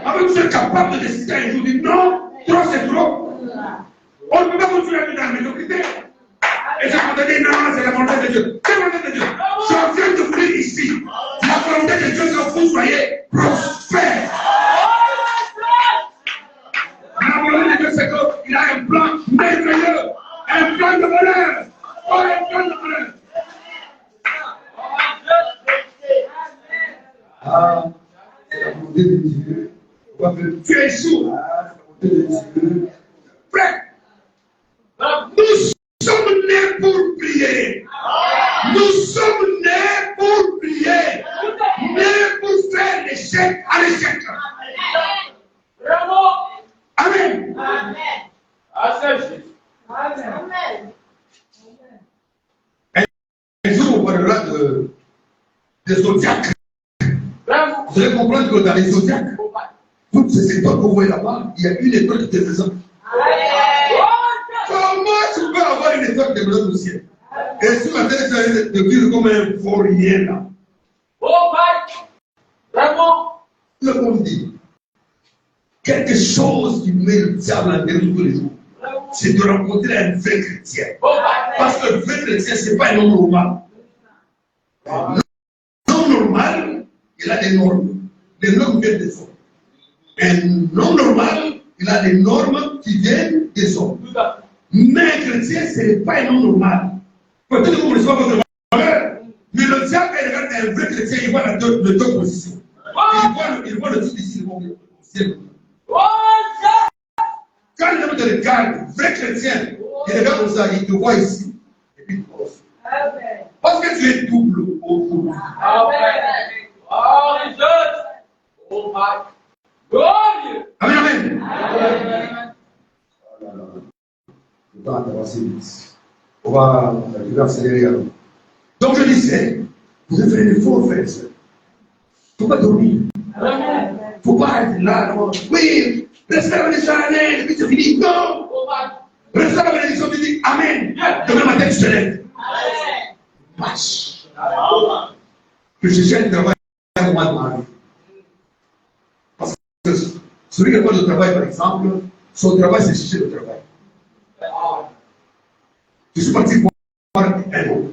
Avant que tu sois capable de décider un jour, dire non, trop c'est trop. On ne peut pas continuer dans la médiocrité. Et j'ai entendu, non, c'est la volonté de Dieu. C'est la volonté de Dieu. Je viens de vous dire ici, la volonté de Dieu, c'est que vous soyez prospères. La volonté de Dieu, c'est qu'il a un plan merveilleux, un plan de bonheur. Oh, un plan de bonheur. Ah, c'est la volonté de Dieu. On va faire tuer sourd. Ah, c'est la volonté de Dieu. Frère, nous sommes nés pour prier. Nous sommes nés pour prier. Nés pour faire l'échec à l'échec. Amen. Amen. Un jour, on parlera des zodiacs. Vous allez comprendre que dans les zodiacs, toutes ces étoiles que vous voyez là-bas, il y a une étoile qui te présente. Comment tu peux avoir une étoile qui te présente au ciel? Et sur la terre, tu as de vivre comme un vaurien là. Le monde dit quelque chose qui met le diable en dérive tous les jours. C'est de rencontrer un vrai chrétien. Parce que le vrai chrétien, ce n'est pas un homme normal. L'homme normal, il a des normes. Les normes viennent des hommes. Un homme normal, il a des normes qui viennent des hommes. Mais un chrétien, ce n'est pas un homme normal. Peut-être que vous ne connaissez pas votre valeur. Mais le diable, il regarde un vrai chrétien, il voit les deux positions. Il voit le truc ici, il voit le ciel. Quand il te regarde, vrai chrétien, il regarde comme ça, il te voit ici, et puis il te voit aussi. Parce que tu es double au double. Amen, amen. Le temps a avancé vite. Je vais accélérer alors. Donc je disais, vous devez faire l'effort, frères et sœurs. Il ne faut pas dormir. Il ne faut pas être là. Oui, restez la bénédiction à l'année, et puis c'est fini. Non! Restez la bénédiction, tu dis Amen. Demain matin, tu te lèves. Marche. Je cherche un travail au mois de mars. Parce que celui qui n'a pas de travail, par exemple, son travail, c'est chercher le travail. Je suis parti voir un homme.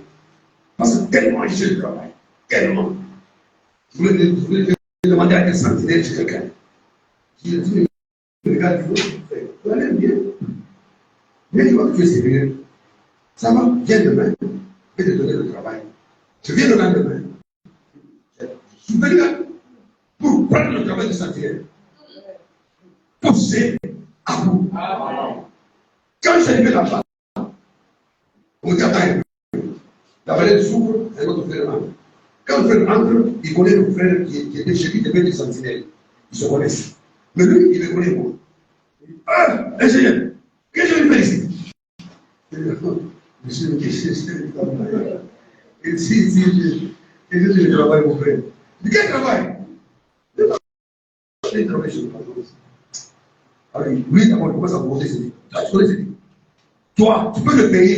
Parce que tellement j'ai cherché le travail. Tellement. Je voulais demander à quel sentinelle chez quelqu'un. Je lui ai dit, regarde, tu allais bien. Mais tu vois que tu es sérieux. Ça va, viens demain. Je vais te donner le travail. Je viens le lendemain. Je suis venu là pour prendre le travail de sentinelle. Pousser à bout. Quand je suis arrivé là-bas, on me dit, attends, la vallée s'ouvre, un autre frère rentre. Quand le frère rentre, il connaît le frère qui était chez lui, il devait des sentinelles. Ils se connaissent. Mais lui, il me connaît moi. Ah, ingénieur, qu'est-ce que je fais ici? Monsieur, qu'est-ce que je fais? Il dit, qu'est-ce que je travaille, mon frère? Il dit, quel travail? Je travaille sur le plateau. Alors, lui, d'abord, il commence à poser ses vies. Toi, tu connais ses vies. Toi, tu peux le payer.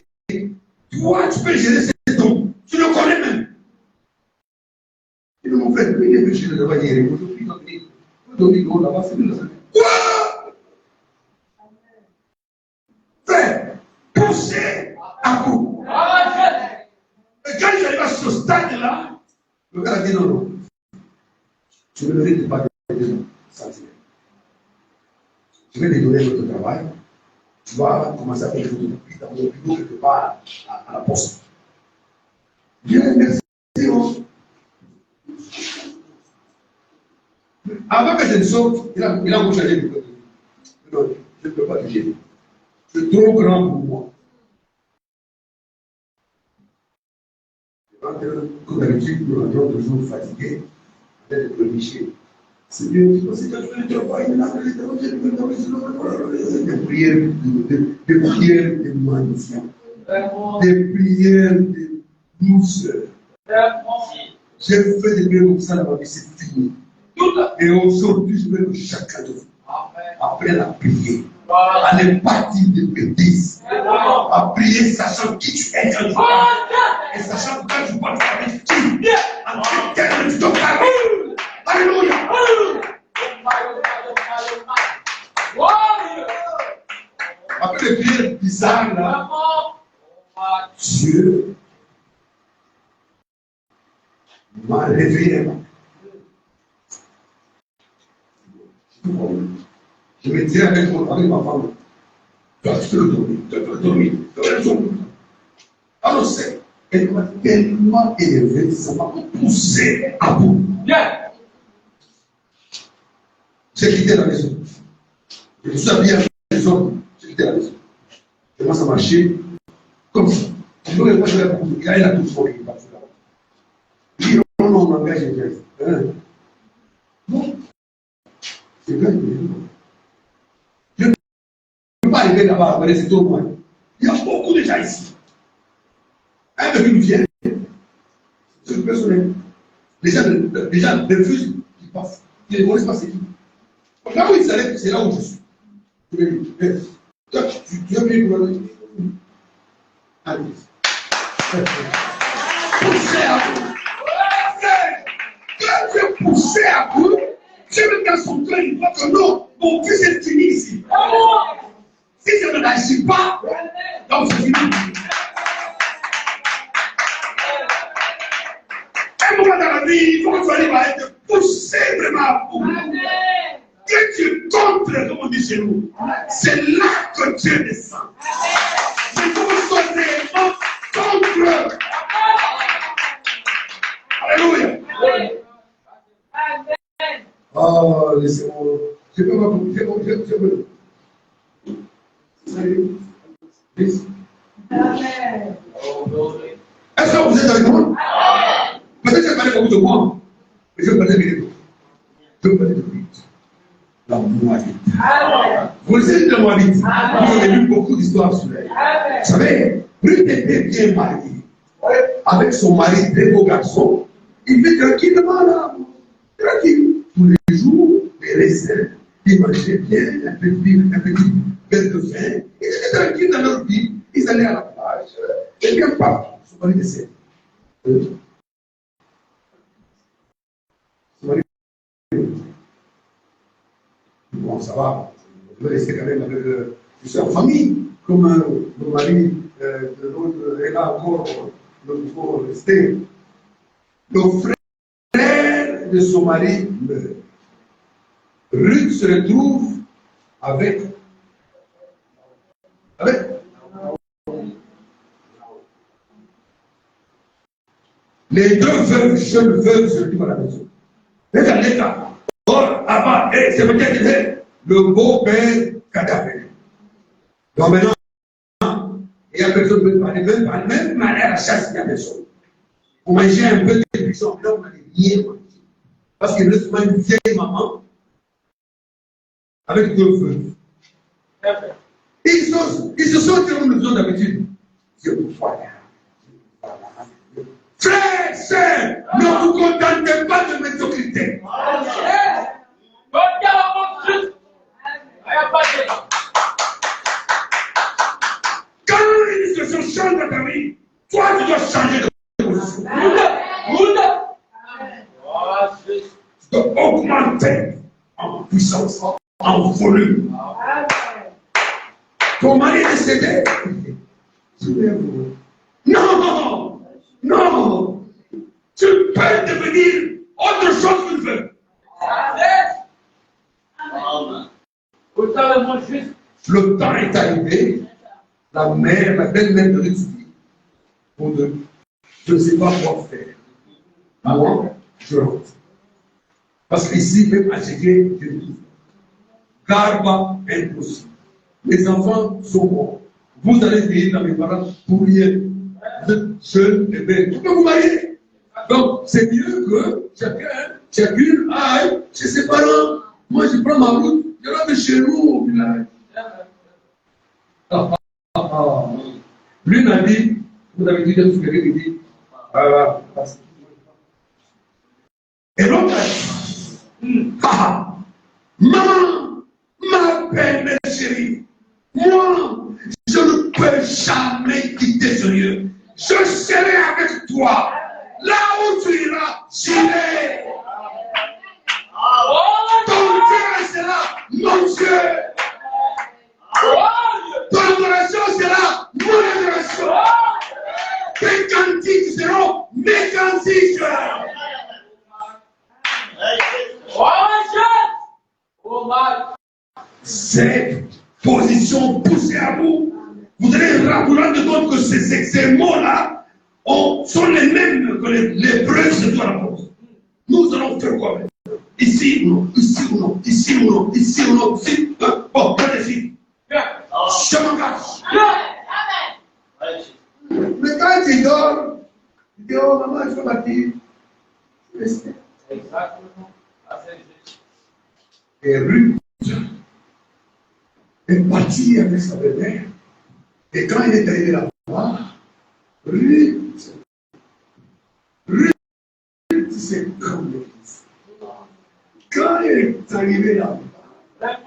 Toi, tu peux gérer ses dons. Tu le connais même. Il dit, mon frère, lui, il est venu chez le travail hier. Il m'a dit, donner l'eau là-bas, c'est lui le salaire. Quoi? Frère, poussez à bout. Et quand j'arrive à ce stade-là, le gars a dit non, non. Je ne mérite pas de sentir. Je vais lui donner notre travail. Tu vas commencer à faire des photocopies dans mon bureau quelque part à la poste. Bien, merci. Avant que je ne sorte, il a changé de côté. Non, je ne peux pas toucher. C'est trop grand pour moi. Comme d'habitude, nous rentrons toujours fatigués, peut-être de cliché. C'est mieux, c'est que tu ne travailles, des prières de maintien, des prières de douceur. J'ai fait des prières comme ça dans ma vie, c'est fini. Et aujourd'hui, je veux que chacun de vous apprenne à prier. À ne pas dire de bêtises. À prier sachant qui tu es quand tu parles. Et sachant que quand tu parles, tu parles qui. En quel terme tu te parles. Alléluia. Après les prières bizarres là, Dieu m'a réveillé. Je me disais avec ma femme, tu vas dormir. Alors elle m'a tellement élevé, ça m'a poussé à bout. J'ai quitté la maison. Je me suis habillé à la maison. J'ai quitté la maison. Je commence à marcher comme ça. Je ne veux pas jouer à la coupe. Il y a la touche pour lui. Il dit non, on m'engage, j'ai bien. Non. C'est vrai. Je ne peux pas arriver là-bas à c'est trop loin. Il y a beaucoup de gens ici. Un de nous vient. C'est le personnel. Les gens refusent qu'ils passent. Ils ne connaissent pas c'est qui. Là où ils s'arrêtent, c'est là où je suis. Je vais lui dire, toi, tu as bien pour aller. Allez. Poussé à bout. Quand tu es poussé à bout, Dieu met dans son cœur, il voit que non, mon fils est fini ici. Si je ne n'agis pas, donc c'est fini. Un moment dans la vie, il faut que tu arrives à être poussé vraiment à bout. Que tu contres, comme on dit chez nous, c'est là que Dieu descend. Il faut que tu sois réellement contre. Alléluia. Oh, laissez-moi. Je peux pas vous dire, je peux. Amen. Est-ce que vous êtes avec moi? Peut-être que je vais parler beaucoup de moi, mais je vais parler de vous. Je vais parler de vous. La Moabite. Vous savez la Moabite. Vous avez lu beaucoup d'histoires sur elle. Vous savez, Ruth était bien mariée. Avec son mari, très beau garçon. Il vit tranquillement là. Tranquille. Tous les jours, les raisins. Ils mangeaient bien, un petit verre de vin. Ils étaient tranquilles dans leur vie. Ils allaient à la plage. Et bien partout. Son mari décède. Son mari. Bon, ça va. Je vais rester quand même avec plusieurs familles. Comme le mari de l'autre est là encore. Donc il faut rester. Le frère de son mari meurt. Ruth se retrouve avec les deux veuves, jeunes veuves se retrouvent à la maison. L'état. Or, avant, c'est peut-être le beau-père cadavre. Donc maintenant, il y a personne qui peut parler, même aller à la chasse, il y a personne. On mangeait un peu de buisson, là on n'allait rien manger. Parce qu'il reste une vieille maman avec deux veuves. Ils se sont tirés une zone d'habitude. Je vous vois là. Frères, sœurs, ne vous contentez pas de médiocrité. Quand une situation change dans ta vie, toi tu dois changer de position. Tu dois augmenter en puissance, en volume. Ton mari est décédé. Non, non. Tu peux devenir autre chose qu'une veuve. Le temps est arrivé. La belle-mère de Ruth dit, je ne sais pas quoi faire. Moi, je rentre. Parce qu'ici, même à Tchéquie, je ne trouve pas. Garba, impossible. Les enfants sont morts. Vous allez payer dans mes parents pour rien. Vous êtes jeunes et belles. Pourquoi vous mariez? Donc, c'est mieux que chacune aille chez ses parents. Moi, je prends ma route, je rentre chez nous au village. L'une a dit, vous avez dit, il dit, et l'autre a dit, maman, ma belle chérie, ces positions poussées à bout. Vous allez vous rendre compte que ces mots-là sont les mêmes que les preuves de toi la pose. Nous allons faire quoi? Ici ou non, ici ou non, ici ou non, ici ou non, ici. Bon, pas de filles. Je m'engage. Mais quand tu dors, tu dis, oh maman, je vais bâtir. Exactement. Et Ruth est partie avec sa belle-mère. Et quand il est arrivé là-bas, Ruth, c'est comme l'église. Quand il est arrivé là-bas,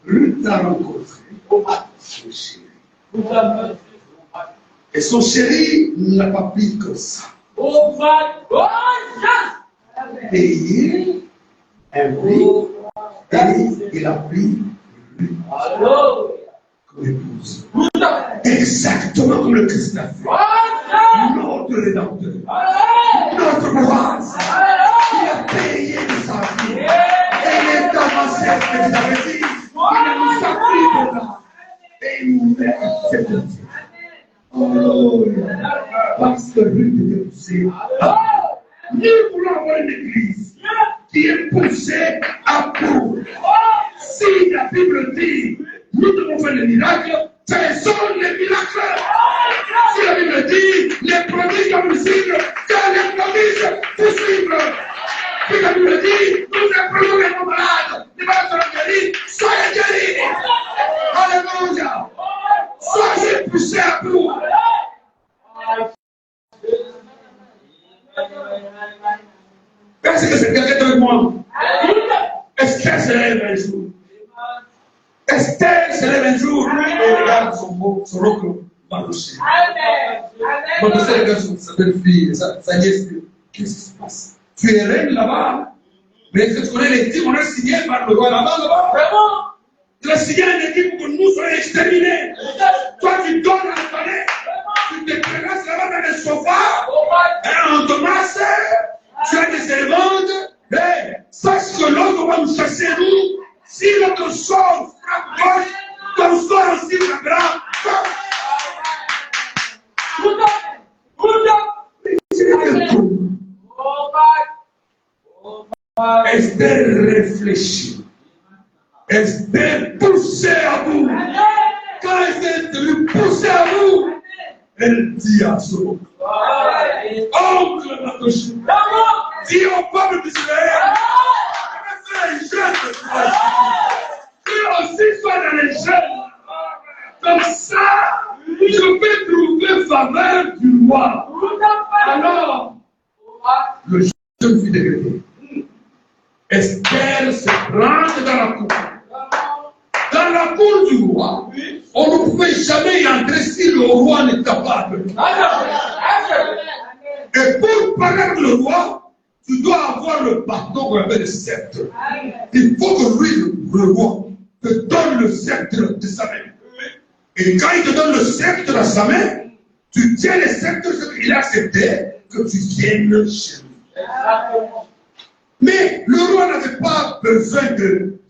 Ruth l'a rencontré. Son chéri. Et son chéri ne l'a pas pris comme ça. Et un prix, et il a pris Ruth comme épouse. Exactement comme le Christ l'a fait. Notre Rédempteur, notre boise, il a payé de sa vie. Et il est avancé, que vous avez dit, il nous a pris de là. Et il nous met à ses côtés. Oh, parce que Ruth était poussée. Nous voulons avoir une église qui est poussée à bout. Si la Bible dit, nous devons faire des miracles, faisons les miracles. Si la Bible dit, les prodiges sont visibles, que les prodiges vous suivent. Si la Bible dit, nous apprenons les malades, les malades seront guéris, soyez guéris. Alléluia. Soyez poussés à bout. Est-ce que c'est quelqu'un de moi? Esther se lève un jour. Esther se lève un jour et regarde son oncle Mardochée. Mardochée regarde sa belle-fille, sa nièce. Qu'est-ce qui se passe? Tu es reine là-bas, mais est-ce que tu connais les dix qu'on a signé par le roi là-bas? Vraiment? Tu as signé un équipe pour que nous soyons exterminés. Toi, tu donnes à la palais. Tu te places là-bas dans les sofas. Et on te masse. Tu as des éléments. Mais sache que l'autre va nous chasser, nous. Si notre sort frappe gauche, ton sort aussi frappera. Esther réfléchit. Esther poussée à bout. Quand Esther est devenue poussée à bout, elle dit à son oncle Mardochée, dis au peuple d'Israël, je vais faire un jeûne de 3 jours. Lui aussi soit dans les jeûnes. Comme ça, je vais trouver faveur du roi. Alors, le jeûne fut dégradé. Esther se rentre dans la cour. Dans la cour du roi, on ne pouvait jamais y entrer si le roi n'est capable. Et pour parler avec le roi, tu dois avoir le bâton qu'on appelle le sceptre. Il faut que lui, le roi, te donne le sceptre de sa main. Et quand il te donne le sceptre dans sa main, tu tiens le sceptre, il a accepté que tu viennes chez lui. Mais le roi n'avait pas besoin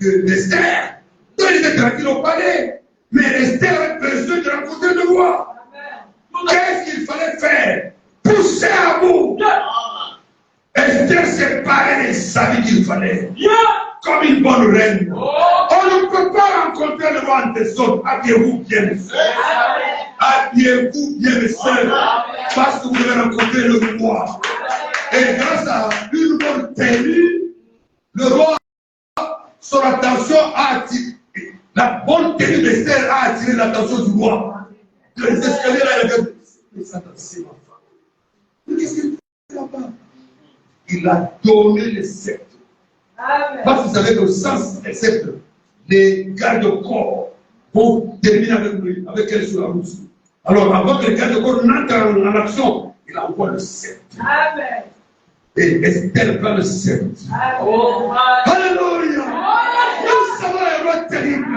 d'Esther. Donc il était tranquille au palais. Mais Esther avait besoin de rencontrer le roi. Qu'est-ce qu'il fallait faire? Pousser à bout. Esther s'est parée et savait qu'il fallait. Comme une bonne reine. On ne peut pas rencontrer le roi en désordre. Habillez-vous bien, mes soeurs. Habillez-vous bien, mes soeurs. Parce que vous devez rencontrer le roi. Et grâce à une bonne tenue, le roi, son attention a attiré. La bonne tenue d'Esther a attiré l'attention du roi. Les escaliers là, il a dit, mais ça, c'est ma femme. Mais qu'est-ce qu'il fait là-bas? Il a donné le sceptre. Parce que vous savez que le sens des sceptres, les gardes-corps vont terminer avec lui, avec elle sur la route. Alors, avant que les gardes-corps n'entrent en action, il envoie le sceptre. Amen. Et Esther prend le sceptre. Alléluia! Nous savons un roi terrible.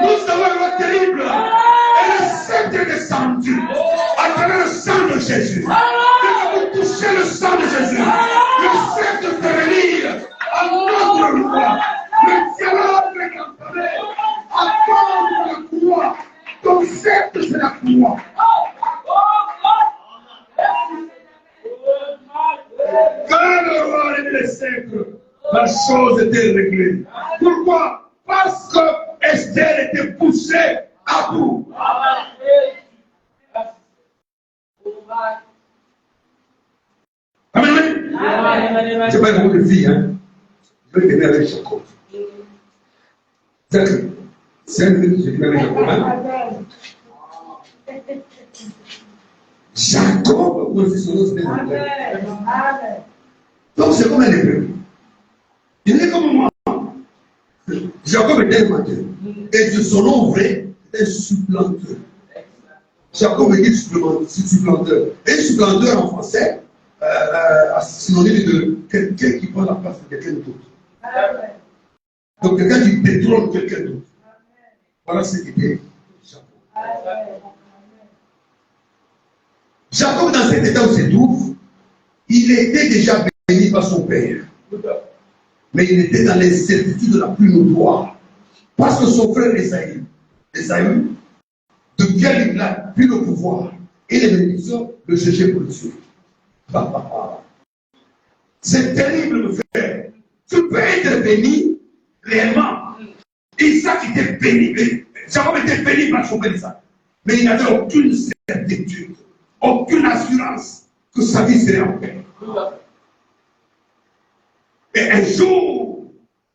Nous avons un roi terrible. Et le sceptre est descendu à travers le sang de Jésus. Quand vous touchez le sang de Jésus, le sceptre se relie à notre roi. Le dialogue est entamé la chose était réglée. Pourquoi? Parce que Esther était poussée à bout. Amen. Je vais vous le dire, hein. Je vais tenir avec Jacob. C'est un minute que je dis avec Jacob. Hein? Jacob, son nom, c'est donc c'est comme un hébreu. Il est comme moi. Jacob était un menteur. Et de son nom vrai, c'était un supplanteur. Jacob veut dire supplanteur. Et supplanteur en français, synonyme de quelqu'un qui prend la place de quelqu'un d'autre. Donc quelqu'un qui détrône quelqu'un d'autre. Voilà ce qu'était Jacob. Jacob, dans cet état où il se trouve, il était déjà béni par son père. Mais il était dans l'incertitude la plus notoire. Parce que son frère Esaïe, de quel il a pris le pouvoir et les bénédictions, le chercher pour le tuer. C'est terrible, mon frère. Tu peux être béni réellement. Isaac était béni. Jacob était béni par son père Isaac. Mais il n'avait aucune certitude, aucune assurance que sa vie serait en paix. Et un jour,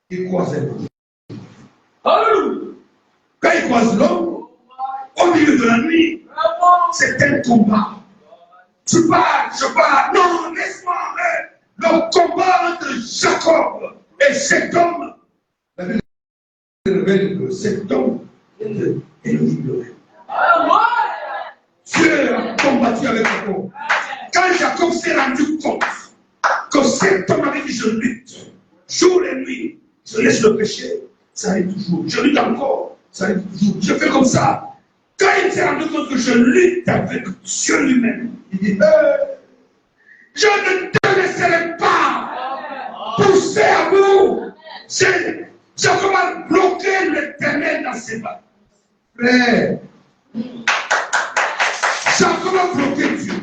il croise l'homme. Quand il croise l'homme, au milieu de la nuit, c'est un combat. Tu pars, je pars. Non, laisse-moi. Le combat entre Jacob et cet homme. La Bible révèle que cet homme est Élohim. Dieu a combattu avec Jacob. Quand Jacob s'est rendu compte que cet homme avait dit je lutte, jour et nuit, je laisse le péché, ça arrive toujours. Je lutte encore, ça arrive toujours. Je fais comme ça. Quand il s'est rendu compte que je lutte avec Dieu lui-même, il dit je ne te laisserai pas pousser à bout. Jacob a bloqué l'Éternel dans ses mains. Frère, Jacob a bloqué Dieu.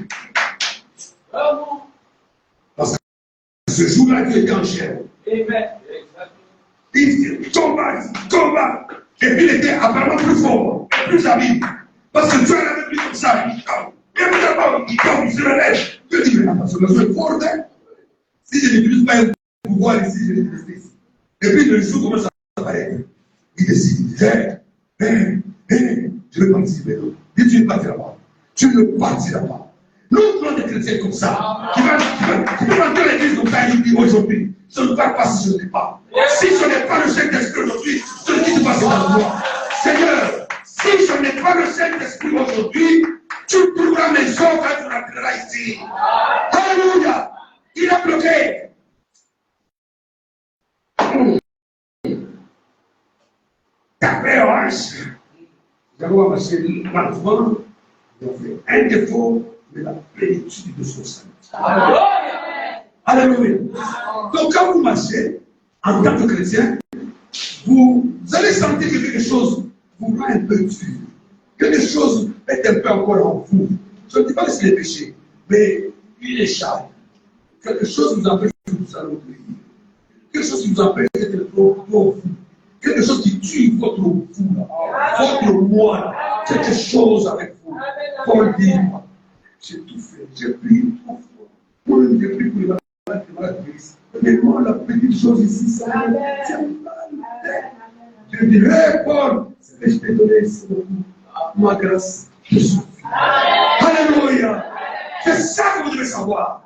Parce que ce jour-là, Dieu était en chair. Il combat. Et puis il était apparemment plus fort, plus habile. Parce que Dieu l'avait pris comme ça. Il tombe, il se relève. Dieu dit, mais parce que je suis fort, hein. Si je n'utilise pas un pouvoir ici, je vais rester ici. Et puis le jour commence à apparaître. Il décide, il dit, je vais participer. Il dit, tu ne partiras pas. Tu ne partiras pas. Nous prenons des chrétiens comme ça, qui peuvent rentrer à l'église comme ça, il dit aujourd'hui, je ne pars pas si je ne l'ai pas. Si je n'ai pas le Saint-Esprit aujourd'hui, je ne quitte pas cette endroit. Seigneur, si je n'ai pas le Saint-Esprit aujourd'hui, tu trouveras mes œuvres quand tu rentreras ici. Alléluia! Il a bloqué. Tapé orange. J'avais marché lentement, il a fait un défaut de la plénitude de son salut. Alléluia. Donc quand vous marchez, en tant que chrétien, vous allez sentir que quelque chose vous rend un peu dur. Quelque chose est un peu encore en vous. Je ne dis pas que c'est les péchés, mais il échappe. Quelque chose vous empêche de vous allonger. Quelque chose qui vous empêche d'être trop vous. Quelque chose qui tue votre vous, votre moi. Quelque chose avec vous. Paul dit, j'ai tout fait, j'ai prié trop fort. Moi, j'ai prié pour les malades de Christ. Mais moi, la petite chose ici, ça me tient mal. Je dis, hé Paul, ce que je t'ai donné, c'est beaucoup. Ma grâce te suffit. Alléluia. C'est ça que vous devez savoir.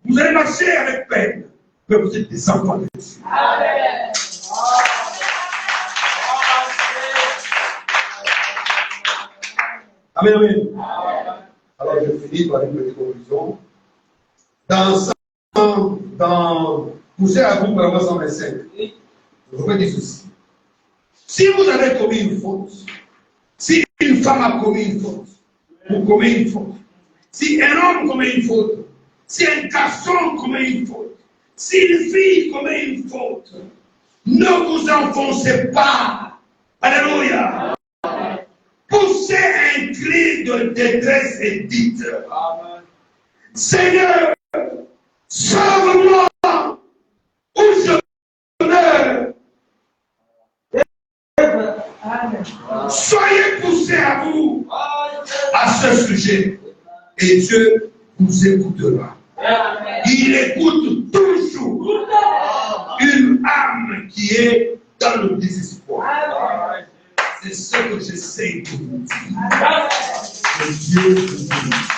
Vous allez marcher avec peine, mais vous êtes des enfants de Dieu. Amen, amen. Alors je finis par une petite conclusion. Dans Pousser à vous, par 125, je vous dis ceci. Si vous avez commis une faute, si une femme a commis une faute, vous commettez une faute, si un homme commet une faute, si un garçon commet une faute, si une fille commet une faute, ne vous enfoncez pas. Alléluia. Poussez un cri de détresse et dites, Seigneur, sauve-moi, ou je Soyez poussés à vous à ce sujet et Dieu vous écoutera. Il écoute toujours une âme qui est dans le désespoir. C'est ce que j'essaie de vous dire. Que Dieu vous bénisse.